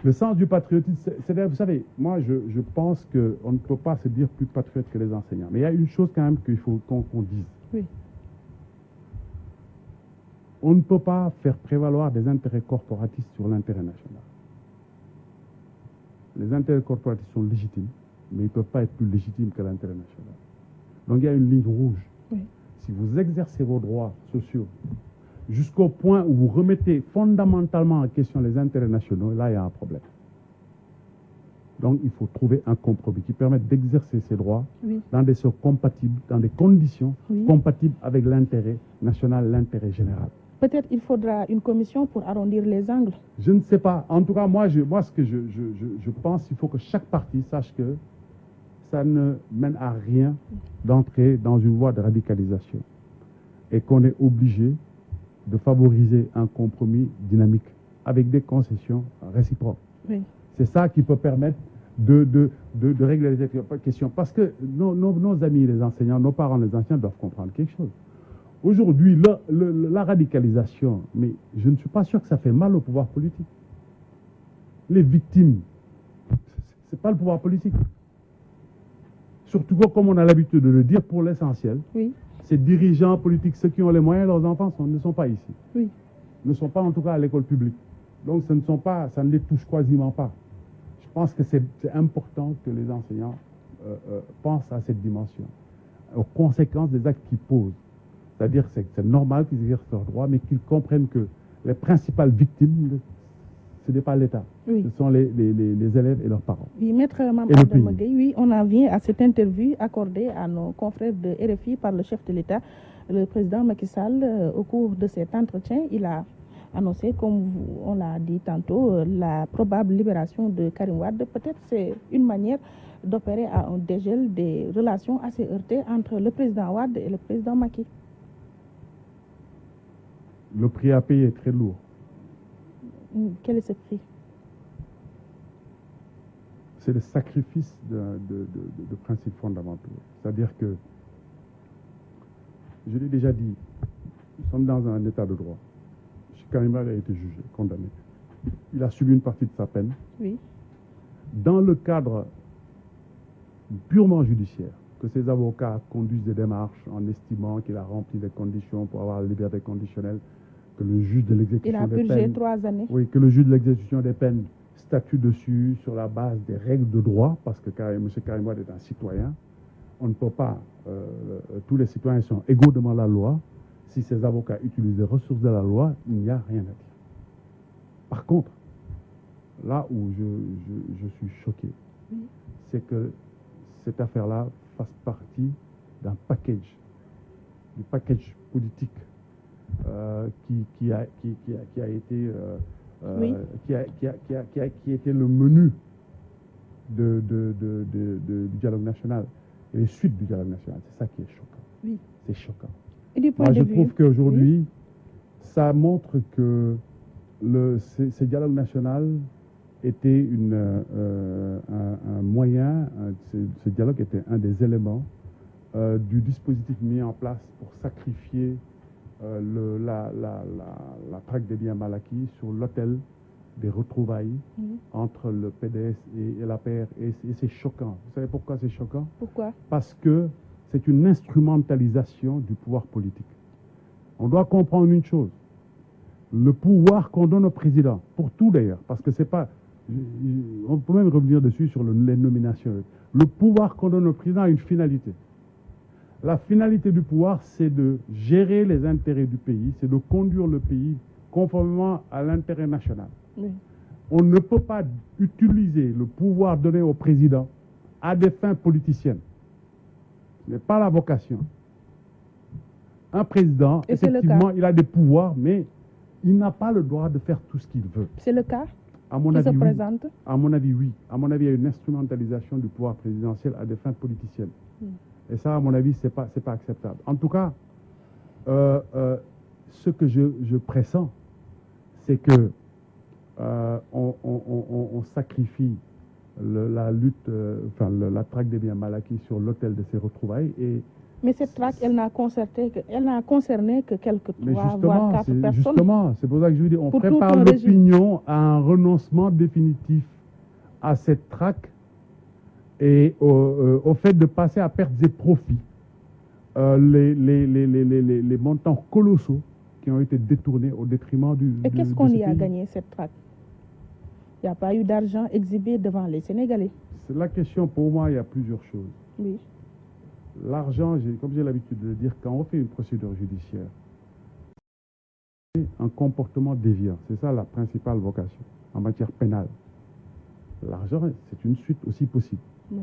Le sens du patriotisme, c'est-à-dire, vous savez, moi je pense qu'on ne peut pas se dire plus patriote que les enseignants. Mais il y a une chose quand même qu'il faut qu'on dise. Oui. On ne peut pas faire prévaloir des intérêts corporatistes sur l'intérêt national. Les intérêts corporatistes sont légitimes, mais ils ne peuvent pas être plus légitimes que l'intérêt national. Donc il y a une ligne rouge. Oui. Si vous exercez vos droits sociaux jusqu'au point où vous remettez fondamentalement en question les intérêts nationaux, là il y a un problème. Donc il faut trouver un compromis qui permette d'exercer ces droits Oui. dans des sortes compatibles, dans des conditions Oui. compatibles avec l'intérêt national, l'intérêt général. Peut-être il faudra une commission pour arrondir les angles. Je ne sais pas. En tout cas, moi ce que je pense, il faut que chaque parti sache que ça ne mène à rien d'entrer dans une voie de radicalisation et qu'on est obligé de favoriser un compromis dynamique avec des concessions réciproques. Oui. C'est ça qui peut permettre de régler les questions. Parce que nos amis les enseignants, nos parents les enseignants doivent comprendre quelque chose. Aujourd'hui, la radicalisation, mais je ne suis pas sûr que ça fait mal au pouvoir politique. Les victimes, ce n'est pas le pouvoir politique. Surtout comme on a l'habitude de le dire pour l'essentiel, Oui. ces dirigeants politiques, ceux qui ont les moyens, leurs enfants ne sont pas ici. Oui. Ne sont pas en tout cas à l'école publique. Donc ça ne les touche quasiment pas. Je pense que c'est important que les enseignants pensent à cette dimension, aux conséquences des actes qu'ils posent. C'est-à-dire que c'est normal qu'ils exercent leurs droits, mais qu'ils comprennent que les principales victimes, ce n'est pas l'État. Oui. Ce sont les élèves et leurs parents. Oui, Maître Mamadou Gueye, oui, on en vient à cette interview accordée à nos confrères de RFI par le chef de l'État, le président Macky Sall. Au cours de cet entretien, il a annoncé, comme on l'a dit tantôt, la probable libération de Karim Wade. Peut-être c'est une manière d'opérer à un dégel des relations assez heurtées entre le président Wade et le président Macky. Le prix à payer est très lourd. Quel est ce prix? C'est le sacrifice de principes fondamentaux. C'est-à-dire que, je l'ai déjà dit, nous sommes dans un état de droit. Karim Wade a été jugé, condamné. Il a subi une partie de sa peine. Oui. Dans le cadre purement judiciaire, que ses avocats conduisent des démarches en estimant qu'il a rempli les conditions pour avoir la liberté conditionnelle, que le juge de l'exécution des peines... Il a purgé 3 années. Oui, que le juge de l'exécution des peines statue dessus sur la base des règles de droit, parce que M. Karim Wade est un citoyen. On ne peut pas... tous les citoyens sont égaux devant la loi. Si ces avocats utilisent les ressources de la loi, il n'y a rien à dire. Par contre, là où je suis choqué, oui, c'est que cette affaire-là fasse partie d'un package, du package politique qui a été oui, qui était le menu du dialogue national et les suites du dialogue national. C'est ça qui est choquant. Oui. C'est choquant. Et du point Moi, de je vue, trouve qu'aujourd'hui, oui, ça montre que ce dialogue national était un moyen, ce dialogue était un des éléments du dispositif mis en place pour sacrifier la traque des biens mal acquis sur l'autel des retrouvailles entre le PDS et l'APR. Et c'est choquant. Vous savez pourquoi c'est choquant? Pourquoi? Parce que c'est une instrumentalisation du pouvoir politique. On doit comprendre une chose. Le pouvoir qu'on donne au président, pour tout d'ailleurs, parce que c'est pas... On peut même revenir dessus sur les nominations. Le pouvoir qu'on donne au président a une finalité. La finalité du pouvoir, c'est de gérer les intérêts du pays, c'est de conduire le pays conformément à l'intérêt national. Oui. On ne peut pas utiliser le pouvoir donné au président à des fins politiciennes. Ce n'est pas la vocation. Un président, et effectivement, il a des pouvoirs, mais il n'a pas le droit de faire tout ce qu'il veut. C'est le cas à mon qui avis, se oui. présente? À mon avis, oui. À mon avis, il y a une instrumentalisation du pouvoir présidentiel à des fins politiciennes. Et ça, à mon avis, c'est pas acceptable. En tout cas, ce que je pressens, c'est que on sacrifie la lutte, la traque des biens mal acquis sur l'autel de ces retrouvailles. Mais cette traque, elle n'a concerné que quelques 3 voire 4 personnes. Justement, c'est pour ça que je vous dis, on Pour prépare l'opinion à un renoncement définitif à cette traque et au fait de passer à pertes et profits les montants colossaux qui ont été détournés au détriment du Et qu'est-ce qu'on y a gagné, cette traque? Il n'y a pas eu d'argent exhibé devant les Sénégalais. C'est la question, pour moi, il y a plusieurs choses. Oui. L'argent, comme j'ai l'habitude de le dire, quand on fait une procédure judiciaire, c'est un comportement déviant. C'est ça la principale vocation en matière pénale. L'argent, c'est une suite aussi possible. Oui.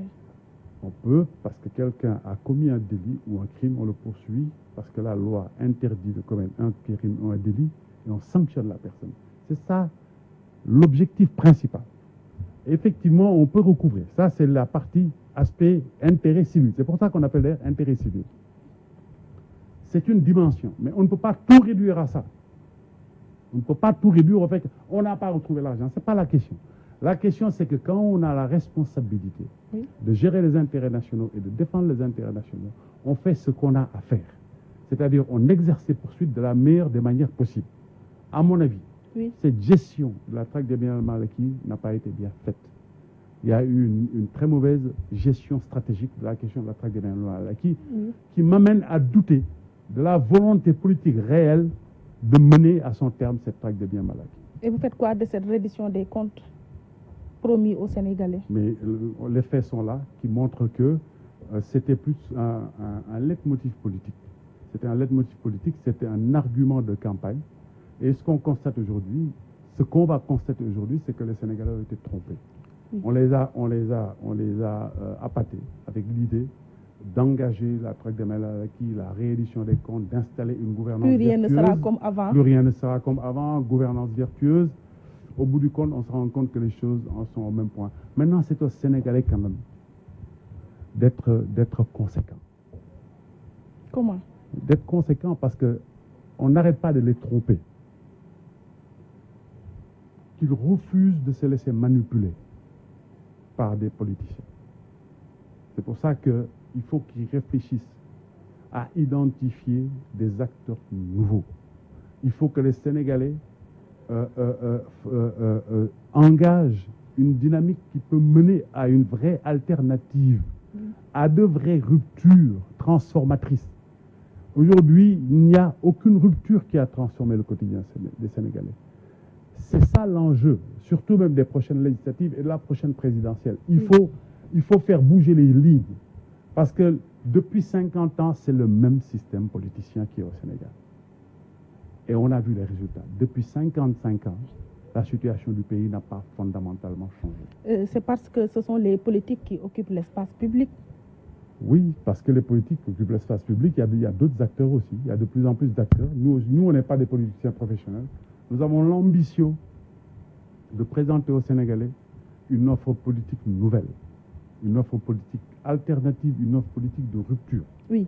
On peut, parce que quelqu'un a commis un délit ou un crime, on le poursuit parce que la loi interdit de commettre un crime ou un délit et on sanctionne la personne. C'est ça l'objectif principal. Effectivement, on peut recouvrer. Ça, c'est la partie aspect intérêt civil. C'est pour ça qu'on appelle d'ailleurs intérêt civil. C'est une dimension, mais on ne peut pas tout réduire à ça. On ne peut pas tout réduire au fait qu'on n'a pas retrouvé l'argent. Ce n'est pas la question. La question, c'est que quand on a la responsabilité de gérer les intérêts nationaux et de défendre les intérêts nationaux, on fait ce qu'on a à faire. C'est-à-dire, on exerce ses poursuites de la meilleure des manières possibles. À mon avis, cette gestion de la traque des biens mal acquis n'a pas été bien faite. Il y a eu une très mauvaise gestion stratégique de la question de la traque des biens mal acquis qui m'amène à douter de la volonté politique réelle de mener à son terme cette traque des biens mal acquis. Et vous faites quoi de cette reddition des comptes promis aux Sénégalais? Mais les faits sont là, qui montrent que c'était plus un leitmotiv politique. C'était un leitmotiv politique, c'était un argument de campagne. Et ce qu'on constate aujourd'hui, ce qu'on va constater aujourd'hui, c'est que les Sénégalais ont été trompés. On les a appâtés avec l'idée d'engager la traque des biens mal acquis, la réédition des comptes, d'installer une gouvernance vertueuse. Plus rien ne sera comme avant. Plus rien ne sera comme avant, gouvernance vertueuse. Au bout du compte, on se rend compte que les choses en sont au même point. Maintenant, c'est aux Sénégalais quand même d'être conséquents. Comment? D'être conséquents parce qu'on n'arrête pas de les tromper. Qu'ils refusent de se laisser manipuler par des politiciens. C'est pour ça qu'il faut qu'ils réfléchissent à identifier des acteurs nouveaux. Il faut que les Sénégalais engagent une dynamique qui peut mener à une vraie alternative, à de vraies ruptures transformatrices. Aujourd'hui, il n'y a aucune rupture qui a transformé le quotidien des Sénégalais. C'est ça l'enjeu, surtout même des prochaines législatives et de la prochaine présidentielle. Il faut faire bouger les lignes. Parce que depuis 50 ans, c'est le même système politicien qui est au Sénégal. Et on a vu les résultats. Depuis 55 ans, la situation du pays n'a pas fondamentalement changé. C'est parce que ce sont les politiques qui occupent l'espace public. Oui, parce que les politiques occupent l'espace public, il y a d'autres acteurs aussi. Il y a de plus en plus d'acteurs. Nous, on n'est pas des politiciens professionnels. Nous avons l'ambition de présenter aux Sénégalais une offre politique nouvelle, une offre politique alternative, une offre politique de rupture. Oui.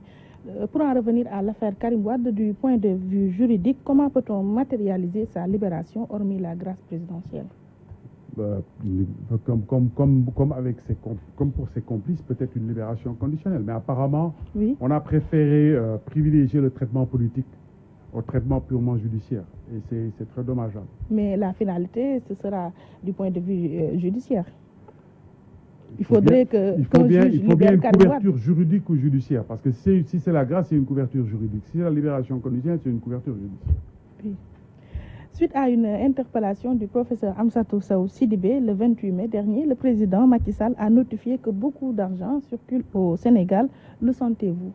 Pour en revenir à l'affaire Karim Wade, du point de vue juridique, comment peut-on matérialiser sa libération hormis la grâce présidentielle? Comme pour ses complices, peut-être une libération conditionnelle. Mais apparemment, oui, on a préféré privilégier le traitement politique au traitement purement judiciaire. Et c'est très dommageable. Mais la finalité, ce sera du point de vue judiciaire. Il faut bien une couverture juridique ou judiciaire. Parce que si c'est la grâce, c'est une couverture juridique. Si c'est la libération conditionnelle, c'est une couverture judiciaire. Oui. Suite à une interpellation du professeur Amsatou Sow Sidibé le 28 mai dernier, le président Macky Sall a notifié que beaucoup d'argent circule au Sénégal. Le sentez-vous?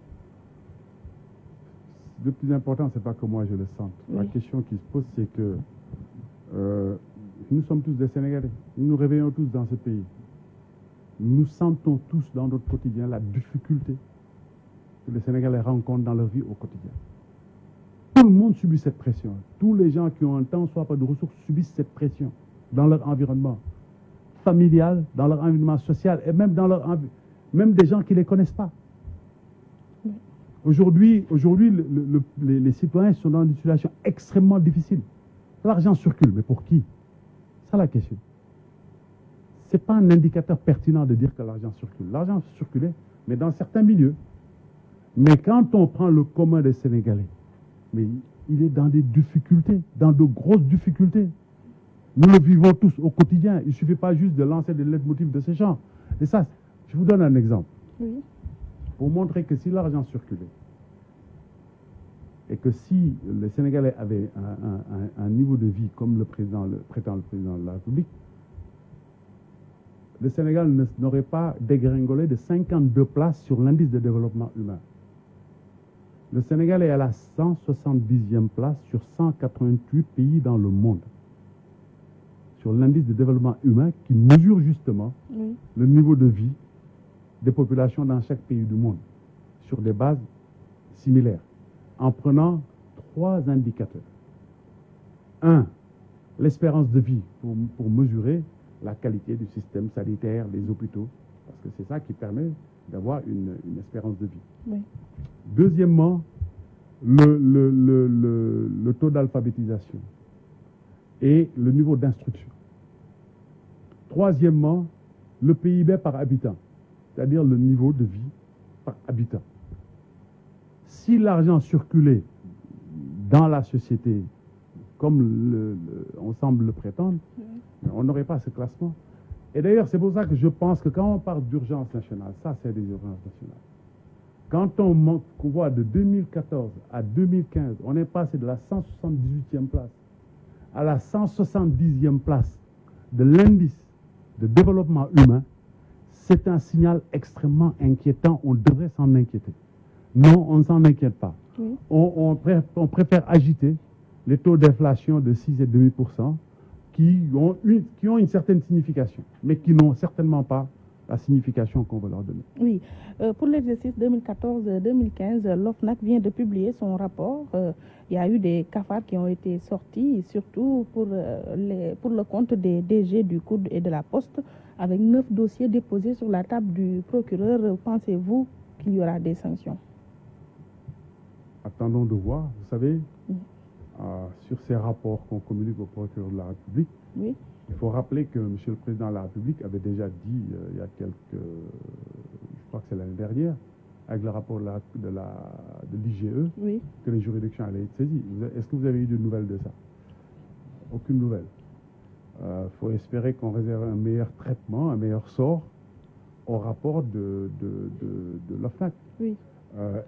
Le plus important, ce n'est pas que moi je le sente. Oui. La question qui se pose, c'est que nous sommes tous des Sénégalais. Nous nous réveillons tous dans ce pays. Nous sentons tous dans notre quotidien la difficulté que les Sénégalais rencontrent dans leur vie au quotidien. Tout le monde subit cette pression. Tous les gens qui ont un temps, soit pas de ressources, subissent cette pression dans leur environnement familial, dans leur environnement social et même même des gens qui ne les connaissent pas. Aujourd'hui, les citoyens sont dans une situation extrêmement difficile. L'argent circule, mais pour qui? C'est ça la question. Ce n'est pas un indicateur pertinent de dire que l'argent circule. L'argent circulait, mais dans certains milieux. Mais quand on prend le commun des Sénégalais, mais il est dans des difficultés, dans de grosses difficultés. Nous le vivons tous au quotidien. Il ne suffit pas juste de lancer des leitmotifs de ces gens. Et ça, je vous donne un exemple. Oui. Pour montrer que si l'argent circulait, et que si les Sénégalais avaient un niveau de vie comme le prétend le président de la République, le Sénégal n'aurait pas dégringolé de 52 places sur l'indice de développement humain. Le Sénégal est à la 170e place sur 188 pays dans le monde. Sur l'indice de développement humain qui mesure justement le niveau de vie des populations dans chaque pays du monde, sur des bases similaires, en prenant 3 indicateurs. 1, l'espérance de vie, pour mesurer la qualité du système sanitaire, les hôpitaux, parce que c'est ça qui permet d'avoir une espérance de vie. Oui. Deuxièmement, le taux d'alphabétisation et le niveau d'instruction. Troisièmement, le PIB par habitant, c'est-à-dire le niveau de vie par habitant. Si l'argent circulait dans la société comme on semble le prétendre, on n'aurait pas ce classement. Et d'ailleurs, c'est pour ça que je pense que quand on parle d'urgence nationale, ça c'est des urgences nationales. Quand on voit de 2014 à 2015, on est passé de la 178e place à la 170e place de l'indice de développement humain, c'est un signal extrêmement inquiétant. On devrait s'en inquiéter. Non, on ne s'en inquiète pas. Oui. On préfère agiter les taux d'inflation de 6,5% qui ont une certaine signification, mais qui n'ont certainement pas la signification qu'on veut leur donner. Oui. Pour l'exercice 2014-2015, l'OFNAC vient de publier son rapport. Il y a eu des cafards qui ont été sortis, surtout pour le compte des DG du COUD et de la Poste, avec 9 dossiers déposés sur la table du procureur. Pensez-vous qu'il y aura des sanctions? Attendons de voir. Vous savez, sur ces rapports qu'on communique au procureur de la République, oui. Il faut rappeler que M. le Président de la République avait déjà dit il y a je crois que c'est l'année dernière, avec le rapport de l'IGE, oui, que les juridictions allaient être saisies. Est-ce que vous avez eu de nouvelles de ça? Aucune nouvelle. Il faut espérer qu'on réserve un meilleur traitement, un meilleur sort au rapport de l'OFNAC. Oui.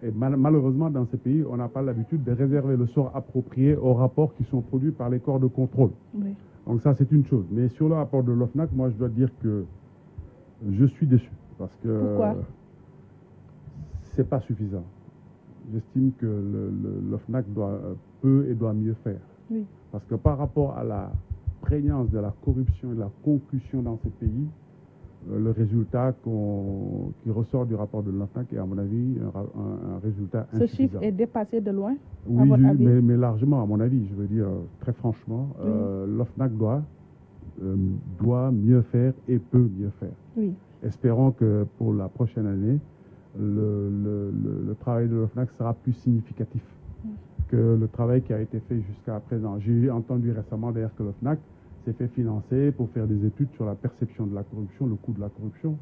Et malheureusement, dans ces pays, on n'a pas l'habitude de réserver le sort approprié aux rapports qui sont produits par les corps de contrôle. Oui. Donc ça, c'est une chose. Mais sur le rapport de l'OFNAC, moi, je dois dire que je suis déçu. Parce que Pourquoi? c'est pas suffisant. J'estime que l'OFNAC peut et doit mieux faire. Oui. Parce que par rapport à la prégnance de la corruption et de la concussion dans ces pays, le résultat qui ressort du rapport de l'OFNAC est, à mon avis, un résultat insuffisant. Ce chiffre est dépassé de loin, oui, à votre avis? Mais largement, à mon avis. Je veux dire, très franchement, l'OFNAC doit mieux faire et peut mieux faire. Oui. Espérons que pour la prochaine année, le travail de l'OFNAC sera plus significatif que le travail qui a été fait jusqu'à présent. J'ai entendu récemment d'ailleurs que l'OFNAC s'est fait financer pour faire des études sur la perception de la corruption, le coût de la corruption.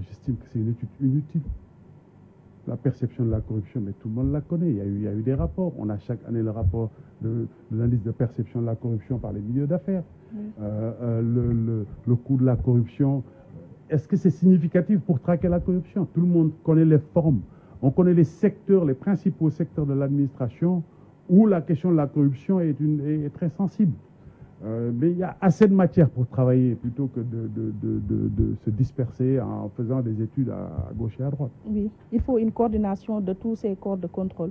J'estime que c'est une étude inutile. La perception de la corruption, mais tout le monde la connaît. Il y a eu des rapports. On a chaque année le rapport de l'indice de perception de la corruption par les milieux d'affaires. Oui. Le coût de la corruption. Est-ce que c'est significatif pour traquer la corruption? Tout le monde connaît les formes. On connaît les secteurs, les principaux secteurs de l'administration où la question de la corruption est très sensible. Mais il y a assez de matière pour travailler plutôt que de se disperser en faisant des études à gauche et à droite. Oui, il faut une coordination de tous ces corps de contrôle.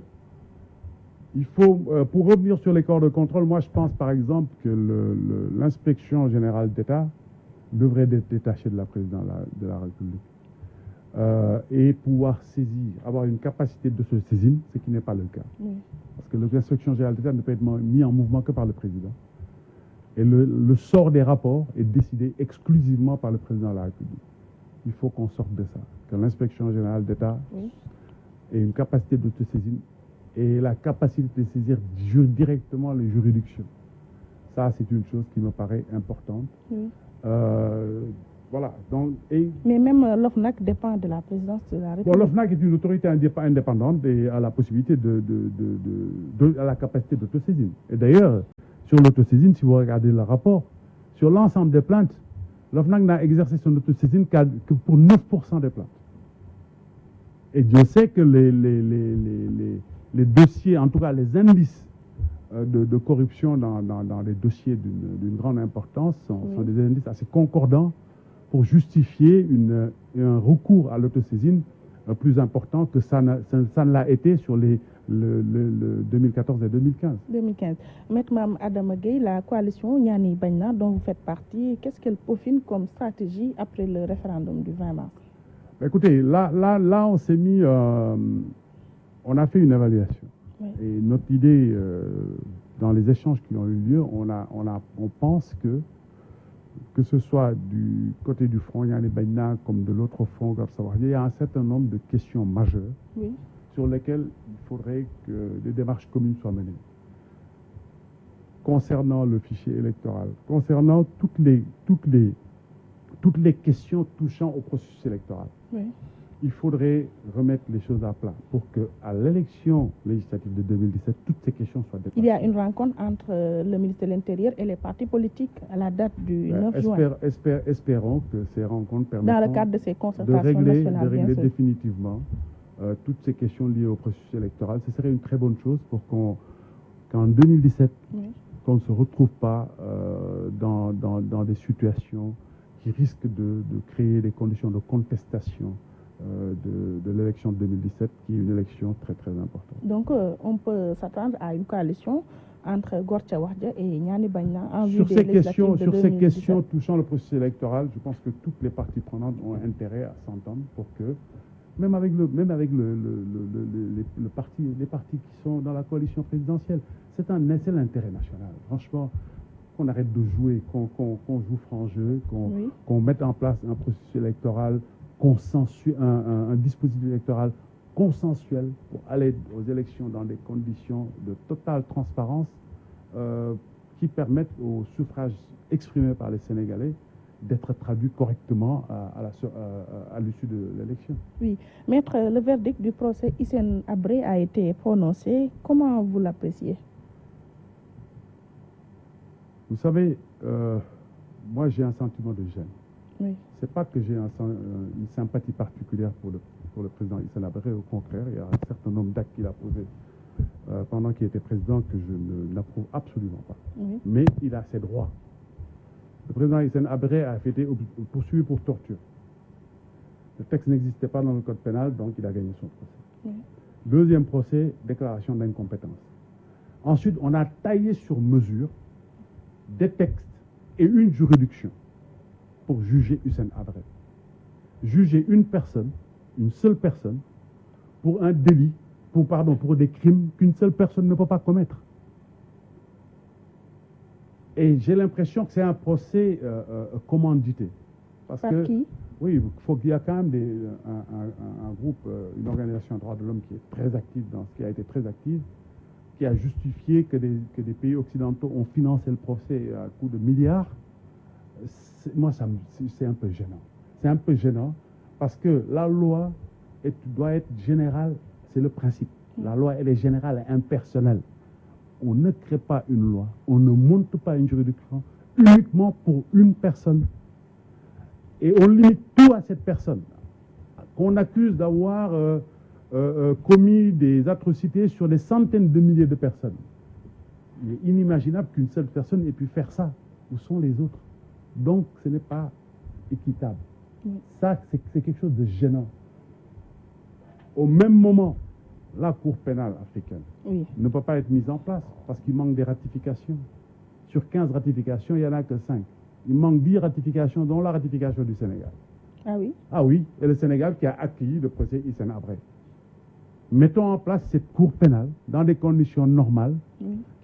Il faut, pour revenir sur les corps de contrôle, moi je pense par exemple que l'inspection générale d'État devrait être détachée de la présidence de la République et pouvoir saisir, avoir une capacité de se saisir, ce qui n'est pas le cas. Oui. Parce que l'inspection générale d'État ne peut être mis en mouvement que par le président. Et le sort des rapports est décidé exclusivement par le président de la République. Il faut qu'on sorte de ça. Que l'inspection générale d'État ait une capacité d'autosaisine et la capacité de saisir directement les juridictions. Ça, c'est une chose qui me paraît importante. Oui. Voilà. Donc, mais même l'OFNAC dépend de la présidence de la République. Bon, l'OFNAC est une autorité indépendante et a la possibilité a la capacité d'autosaisine. Et d'ailleurs, sur l'autosaisine, si vous regardez le rapport, sur l'ensemble des plaintes, l'OFNAC n'a exercé son autosaisine que pour 9% des plaintes. Et Dieu sait que les dossiers, en tout cas les indices de corruption dans les dossiers d'une grande importance sont des indices assez concordants pour justifier un recours à l'autosaisine plus important que ça ne l'a été sur le 2014 et 2015. 2015. Maître Mame Adama Gueye, la coalition Ñaani Bañna dont vous faites partie, qu'est-ce qu'elle peaufine comme stratégie après le référendum du 20 mars? Écoutez, là on s'est mis, on a fait une évaluation. Oui. Et notre idée, dans les échanges qui ont eu lieu, on pense que ce soit du côté du front Ñaani Bañna comme de l'autre front, il y a un certain nombre de questions majeures sur lesquelles il faudrait que des démarches communes soient menées. Concernant le fichier électoral, concernant toutes les questions touchant au processus électoral. Oui. Il faudrait remettre les choses à plat pour qu'à l'élection législative de 2017, toutes ces questions soient dépassées. Il y a une rencontre entre le ministre de l'Intérieur et les partis politiques à la date du 9 juin. Espérons que ces rencontres permettront dans le cadre de ces concertations nationales, de régler définitivement toutes ces questions liées au processus électoral. Ce serait une très bonne chose pour qu'en 2017, qu'on ne se retrouve pas dans des situations qui risquent de créer des conditions de contestation de l'élection de 2017, qui est une élection très très importante. Donc on peut s'attendre à une coalition entre Gortia Wahdia et Ñaani Bañna en vue des législatives de 2017. Sur ces questions touchant le processus électoral, je pense que toutes les parties prenantes ont intérêt à s'entendre pour que, même avec les partis qui sont dans la coalition présidentielle, c'est l'intérêt national. Franchement, qu'on arrête de jouer, qu'on joue franc jeu, qu'on mette en place un processus électoral un dispositif électoral consensuel pour aller aux élections dans des conditions de totale transparence qui permettent au suffrage exprimé par les Sénégalais d'être traduit correctement à l'issue de l'élection. Oui. Maître, le verdict du procès Hissène Habré a été prononcé. Comment vous l'appréciez? Vous savez, moi j'ai un sentiment de gêne. Oui. C'est pas que j'ai une sympathie particulière pour le président Hissène Habré. Au contraire, il y a un certain nombre d'actes qu'il a posés pendant qu'il était président que je n'approuve absolument pas. Oui. Mais il a ses droits. Le président Hissène Habré a été poursuivi pour torture. Le texte n'existait pas dans le code pénal, donc il a gagné son procès. Oui. Deuxième procès, déclaration d'incompétence. Ensuite, on a taillé sur mesure des textes et une juridiction pour juger Hissène Habré. Juger une personne, une seule personne, pour un délit, pour des crimes qu'une seule personne ne peut pas commettre. Et j'ai l'impression que c'est un procès commandité. Parce Par qui? Oui, il faut qu'il y a quand même un groupe, une organisation de droits de l'homme qui est très active qui a été très active, qui a justifié que des pays occidentaux ont financé le procès à coups de milliards. Moi, c'est un peu gênant. C'est un peu gênant parce que la loi doit être générale, c'est le principe. La loi, elle est générale et impersonnelle. On ne crée pas une loi, on ne monte pas une juridiction uniquement pour une personne. Et on limite tout à cette personne qu'on accuse d'avoir commis des atrocités sur des centaines de milliers de personnes. Il est inimaginable qu'une seule personne ait pu faire ça. Où sont les autres? Donc, ce n'est pas équitable. Ça, c'est quelque chose de gênant. Au même moment, la Cour pénale africaine ne peut pas être mise en place parce qu'il manque des ratifications. Sur 15 ratifications, il n'y en a que 5. Il manque 10 ratifications, dont la ratification du Sénégal. Ah oui? Ah oui, et le Sénégal qui a accueilli le procès Hissène Habré. Mettons en place cette cour pénale dans des conditions normales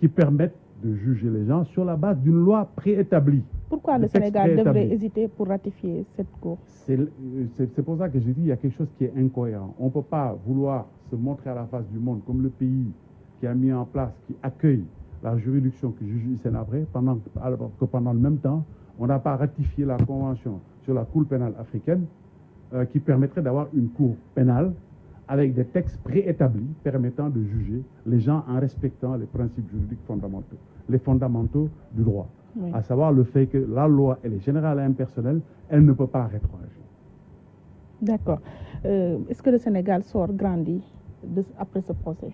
qui permettent de juger les gens sur la base d'une loi préétablie. Pourquoi le Sénégal devrait hésiter pour ratifier cette cour? C'est pour ça que je dis qu'il y a quelque chose qui est incohérent. On ne peut pas vouloir se montrer à la face du monde comme le pays qui a mis en place, qui accueille la juridiction qui juge Hissène Habré, alors que pendant le même temps, on n'a pas ratifié la convention sur la Cour pénale africaine qui permettrait d'avoir une cour pénale avec des textes préétablis permettant de juger les gens en respectant les principes juridiques fondamentaux, les fondamentaux du droit. Oui. À savoir le fait que la loi, elle est générale et impersonnelle, elle ne peut pas rétroagir. D'accord. Est-ce que le Sénégal sort grandi après ce procès?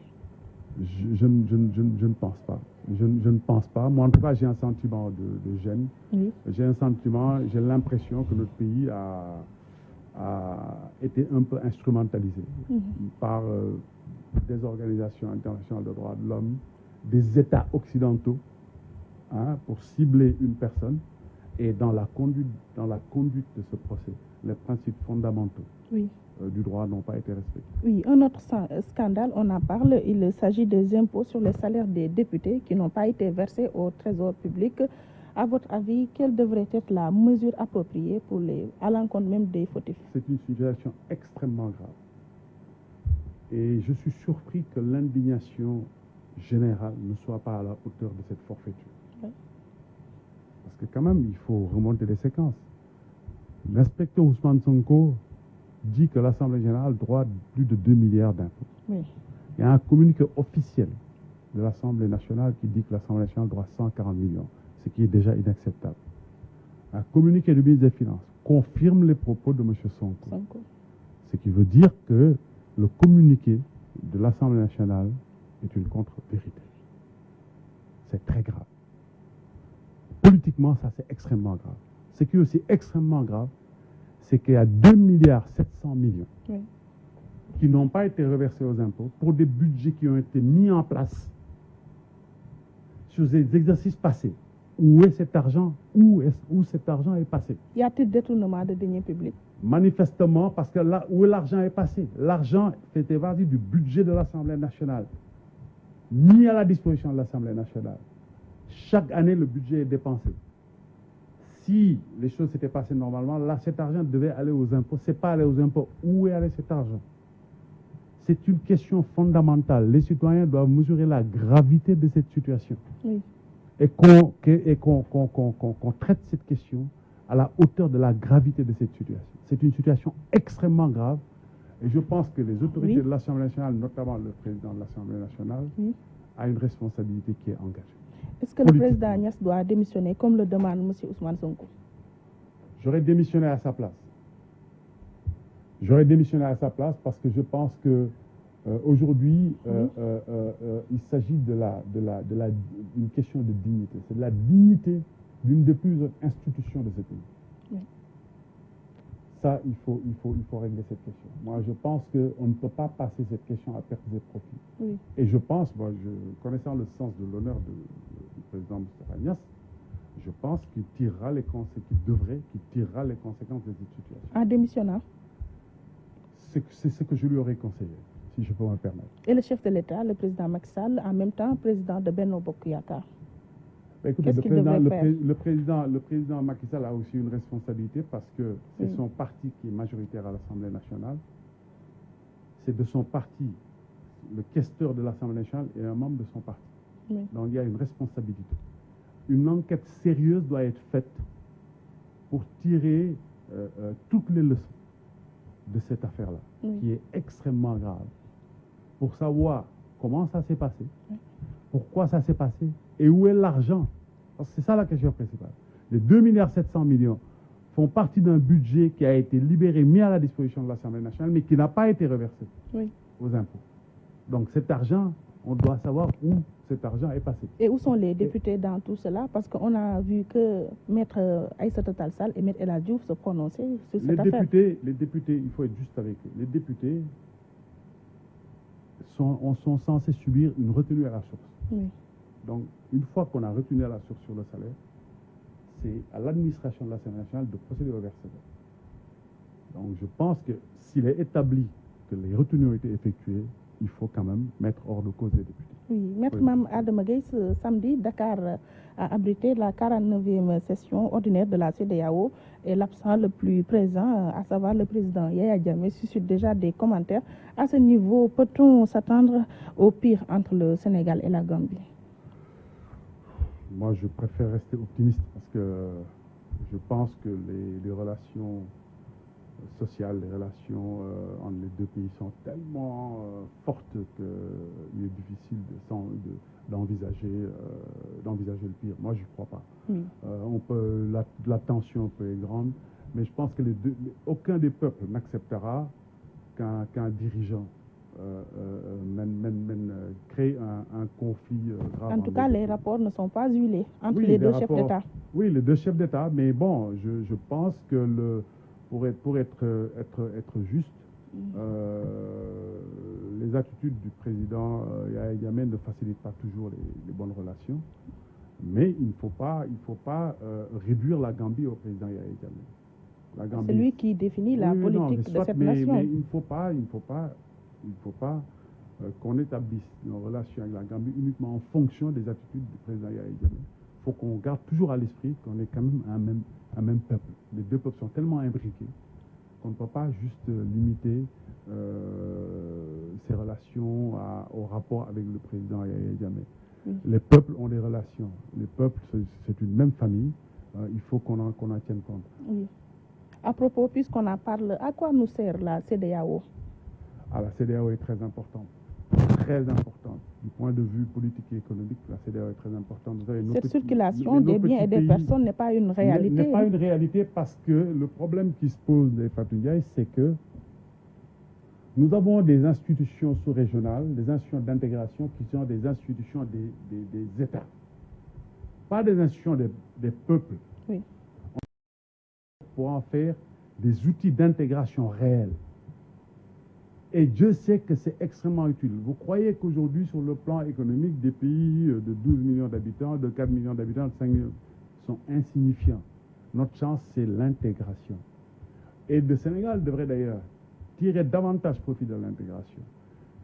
Je ne pense pas. Je ne pense pas. Moi, en tout cas, j'ai un sentiment de gêne. Oui. J'ai l'impression que notre pays a été un peu instrumentalisé par des organisations internationales de droits de l'homme, des États occidentaux, pour cibler une personne. Et dans la conduite de ce procès, les principes fondamentaux du droit n'ont pas été respectés. Oui, un autre scandale, on en parle, il s'agit des impôts sur les salaires des députés qui n'ont pas été versés au trésor public. À votre avis, quelle devrait être la mesure appropriée à l'encontre même des fautifs? C'est une situation extrêmement grave. Et je suis surpris que l'indignation générale ne soit pas à la hauteur de cette forfaiture. Oui. Parce que quand même, il faut remonter les séquences. L'inspecteur Ousmane Sonko dit que l'Assemblée générale doit plus de 2 milliards d'impôts. Oui. Il y a un communiqué officiel de l'Assemblée nationale qui dit que l'Assemblée nationale doit 140 millions, ce qui est déjà inacceptable. Un communiqué du ministre des Finances confirme les propos de M. Sonko. Ce qui veut dire que le communiqué de l'Assemblée nationale est une contre-vérité. C'est très grave. Politiquement, ça c'est extrêmement grave. Ce qui est aussi extrêmement grave, c'est qu'il y a 2 milliards 700 millions qui n'ont pas été reversés aux impôts pour des budgets qui ont été mis en place sur des exercices passés. Où est cet argent? Où cet argent est passé? Y a-t-il détournement de deniers publics? Manifestement, parce que là où l'argent est passé, l'argent fait partie du budget de l'Assemblée nationale, mis à la disposition de l'Assemblée nationale. Chaque année, le budget est dépensé. Si les choses s'étaient passées normalement, là, cet argent devait aller aux impôts. Ce n'est pas aller aux impôts. Où est allé cet argent? C'est une question fondamentale. Les citoyens doivent mesurer la gravité de cette situation. Oui. Et qu'on traite cette question à la hauteur de la gravité de cette situation. C'est une situation extrêmement grave. Et je pense que les autorités de l'Assemblée nationale, notamment le président de l'Assemblée nationale, a une responsabilité qui est engagée. Est-ce que le président Niass doit démissionner comme le demande M. Ousmane Sonko? J'aurais démissionné à sa place. J'aurais démissionné à sa place parce que je pense que aujourd'hui, il s'agit d'une question de dignité. C'est de la dignité d'une des plus hautes institutions de ce pays. Oui. Ça, il faut régler cette question. Moi, je pense qu'on ne peut pas passer cette question à perte de profit. Oui. Et je pense, moi, connaissant le sens de l'honneur du président Moustapha Niasse, je pense qu'il tirera les conséquences, qu'il tirera les conséquences de cette situation. En démissionnant? C'est ce que je lui aurais conseillé, si je peux me permettre. Et le chef de l'État, le président Macky Sall, en même temps président de Benno Bokk Yakaar. Écoutez, le président Macky Sall a aussi une responsabilité parce que c'est son parti qui est majoritaire à l'Assemblée nationale. C'est de son parti, le questeur de l'Assemblée nationale est un membre de son parti. Oui. Donc il y a une responsabilité. Une enquête sérieuse doit être faite pour tirer toutes les leçons de cette affaire-là, qui est extrêmement grave, pour savoir comment ça s'est passé, pourquoi ça s'est passé, et où est l'argent. Parce que c'est ça la question principale. Les 2,7 milliards font partie d'un budget qui a été libéré, mis à la disposition de l'Assemblée nationale, mais qui n'a pas été reversé aux impôts. Donc cet argent, on doit savoir où cet argent est passé. Et où sont les députés dans tout cela? Parce qu'on a vu que Maître Aïssata Tall Sall et Maître El Hadji Diouf se prononcer sur cette affaire. Les députés, il faut être juste avec eux. Les députés sont censés subir une retenue à la source. Oui. Donc, une fois qu'on a retenu à la source sur le salaire, c'est à l'administration de l'Assemblée nationale de procéder au versement. Donc, je pense que s'il est établi que les retenues ont été effectuées, il faut quand même mettre hors de cause les députés. Oui, Maître Mame Adama Gueye, ce samedi, Dakar a abrité la 49e session ordinaire de la CEDEAO et l'absent le plus présent, à savoir le président Yaya Jammeh, suscite déjà des commentaires. À ce niveau, peut-on s'attendre au pire entre le Sénégal et la Gambie? Moi, je préfère rester optimiste parce que je pense que les relations sociales, les relations entre les deux pays sont tellement fortes qu'il est difficile d'envisager le pire. Moi, je ne crois pas. Oui. La tension peut être grande, mais je pense que aucun des peuples n'acceptera qu'un dirigeant crée un conflit grave. En tout cas, les rapports ne sont pas huilés entre les deux chefs d'État. Oui, les deux chefs d'État, mais bon, je pense que pour être juste, les attitudes du président Yahya Jammeh ne facilitent pas toujours les bonnes relations, mais il ne faut pas réduire la Gambie au président Yahya Jammeh. C'est lui qui définit la politique de cette nation. Mais il ne faut pas qu'on établisse nos relations avec la Gambie uniquement en fonction des attitudes du président Yahya Jammeh. Il faut qu'on garde toujours à l'esprit qu'on est quand même un même peuple. Les deux peuples sont tellement imbriqués qu'on ne peut pas juste limiter ces relations au rapport avec le président Yahya Jammeh. Oui. Les peuples ont des relations. Les peuples, c'est une même famille. Il faut qu'on en tienne compte. Oui. À propos, puisqu'on en parle, à quoi nous sert la CEDEAO? La CEDEAO est très importante. Très importante. Du point de vue politique et économique, la CEDEAO est très importante. Cette circulation des biens et des personnes n'est pas une réalité. N'est pas une réalité parce que le problème qui se pose des Fatou Ndiaye, c'est que nous avons des institutions sous-régionales, des institutions d'intégration qui sont des institutions des États, pas des institutions des peuples. Oui. Pour en faire des outils d'intégration réels. Et Dieu sait que c'est extrêmement utile. Vous croyez qu'aujourd'hui, sur le plan économique, des pays de 12 millions d'habitants, de 4 millions d'habitants, de 5 millions, sont insignifiants. Notre chance, c'est l'intégration. Et le Sénégal devrait d'ailleurs tirer davantage profit de l'intégration.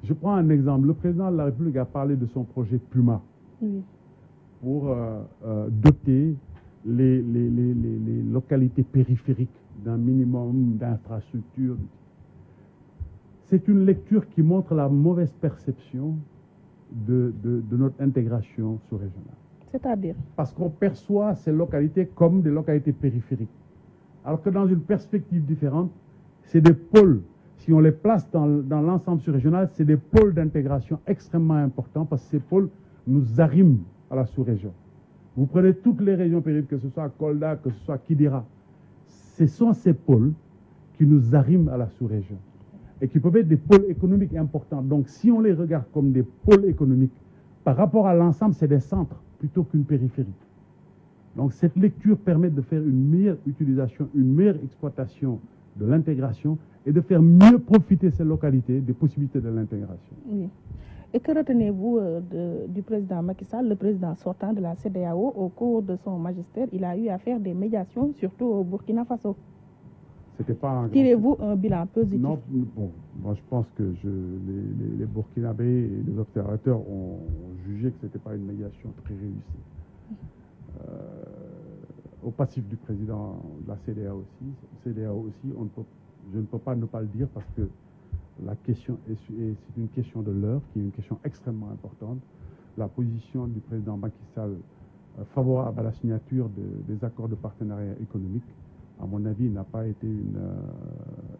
Je prends un exemple. Le président de la République a parlé de son projet Puma pour doter les localités périphériques d'un minimum d'infrastructures. C'est une lecture qui montre la mauvaise perception de notre intégration sous-régionale. C'est-à-dire? Parce qu'on perçoit ces localités comme des localités périphériques. Alors que dans une perspective différente, c'est des pôles. Si on les place dans l'ensemble sous-régional, c'est des pôles d'intégration extrêmement importants parce que ces pôles nous arriment à la sous-région. Vous prenez toutes les régions périphériques, que ce soit Kolda, que ce soit Kidira. ce sont ces pôles qui nous arriment à la sous-région et qui peuvent être des pôles économiques importants. Donc, si on les regarde comme des pôles économiques, par rapport à l'ensemble, c'est des centres plutôt qu'une périphérie. Donc, cette lecture permet de faire une meilleure utilisation, une meilleure exploitation de l'intégration et de faire mieux profiter ces localités des possibilités de l'intégration. Oui. Et que retenez-vous du président Macky Sall, le président sortant de la CEDEAO? Au cours de son magistère, il a eu à faire des médiations, surtout au Burkina Faso. C'était pas un Tirez-vous un bilan positif? Non, bon, moi je pense que les Burkinabés et les observateurs ont jugé que ce n'était pas une médiation très réussie. Au passif du président de la CEDEAO aussi, je ne peux pas ne pas le dire parce que la question c'est une question de l'heure, qui est une question extrêmement importante. La position du président Macky Sall favorable à la signature des accords de partenariat économique, à mon avis, n'a pas été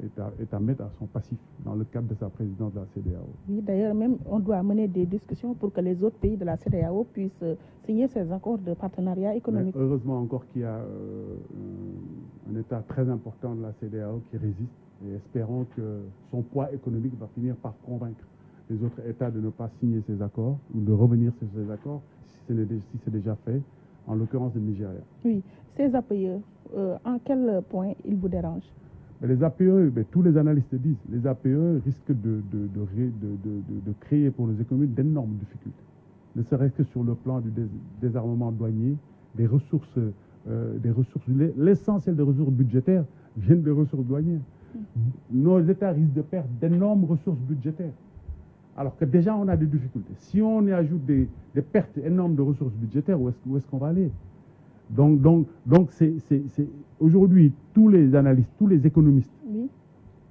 est à mettre à son passif dans le cadre de sa présidence de la CEDEAO. Oui, d'ailleurs, même on doit mener des discussions pour que les autres pays de la CEDEAO puissent signer ces accords de partenariat économique. Mais heureusement encore qu'il y a un État très important de la CEDEAO qui résiste, et espérons que son poids économique va finir par convaincre les autres États de ne pas signer ces accords ou de revenir sur ces accords si c'est déjà fait, en l'occurrence le Nigeria. Oui, ces APE, en quel point ils vous dérangent? Mais les APE, tous les analystes disent, les APE risquent de créer pour nos économies d'énormes difficultés. Ne serait-ce que sur le plan du désarmement douanier, des ressources, l'essentiel des ressources budgétaires viennent des ressources douanières. Nos États risquent de perdre d'énormes ressources budgétaires. Alors que déjà on a des difficultés. Si on y ajoute des pertes énormes de ressources budgétaires, où est-ce qu'on va aller? Donc aujourd'hui, tous les analystes, tous les économistes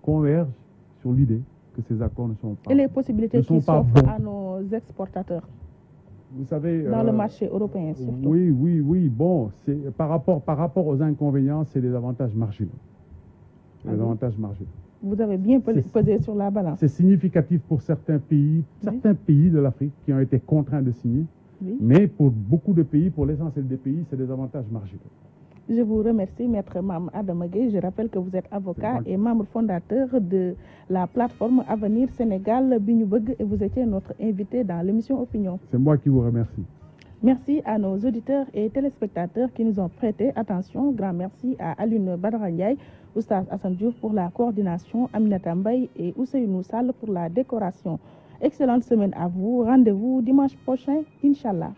convergent sur l'idée que ces accords ne sont pas... Et les possibilités qui s'offrent à nos exportateurs? Vous savez... Dans le marché européen, surtout. Oui. Bon, par rapport aux inconvénients, c'est des avantages marginaux. Avantages marginaux. Vous avez bien pesé sur la balance. C'est significatif pour certains pays de l'Afrique qui ont été contraints de signer. Oui. Mais pour beaucoup de pays, pour l'essentiel des pays, c'est des avantages marginaux. Je vous remercie, Maître Mame Adama Gueye. Je rappelle que vous êtes avocat et membre fondateur de la plateforme Avenir Sénégal Bignoubeug et vous étiez notre invité dans l'émission Opinion. C'est moi qui vous remercie. Merci à nos auditeurs et téléspectateurs qui nous ont prêté attention. Grand merci à Alioune Badara Ndiaye, Oustaz Assane Diouf pour la coordination, Aminata Mbaye et Ousseynou Sall pour la décoration. Excellente semaine à vous. Rendez-vous dimanche prochain, Inch'Allah.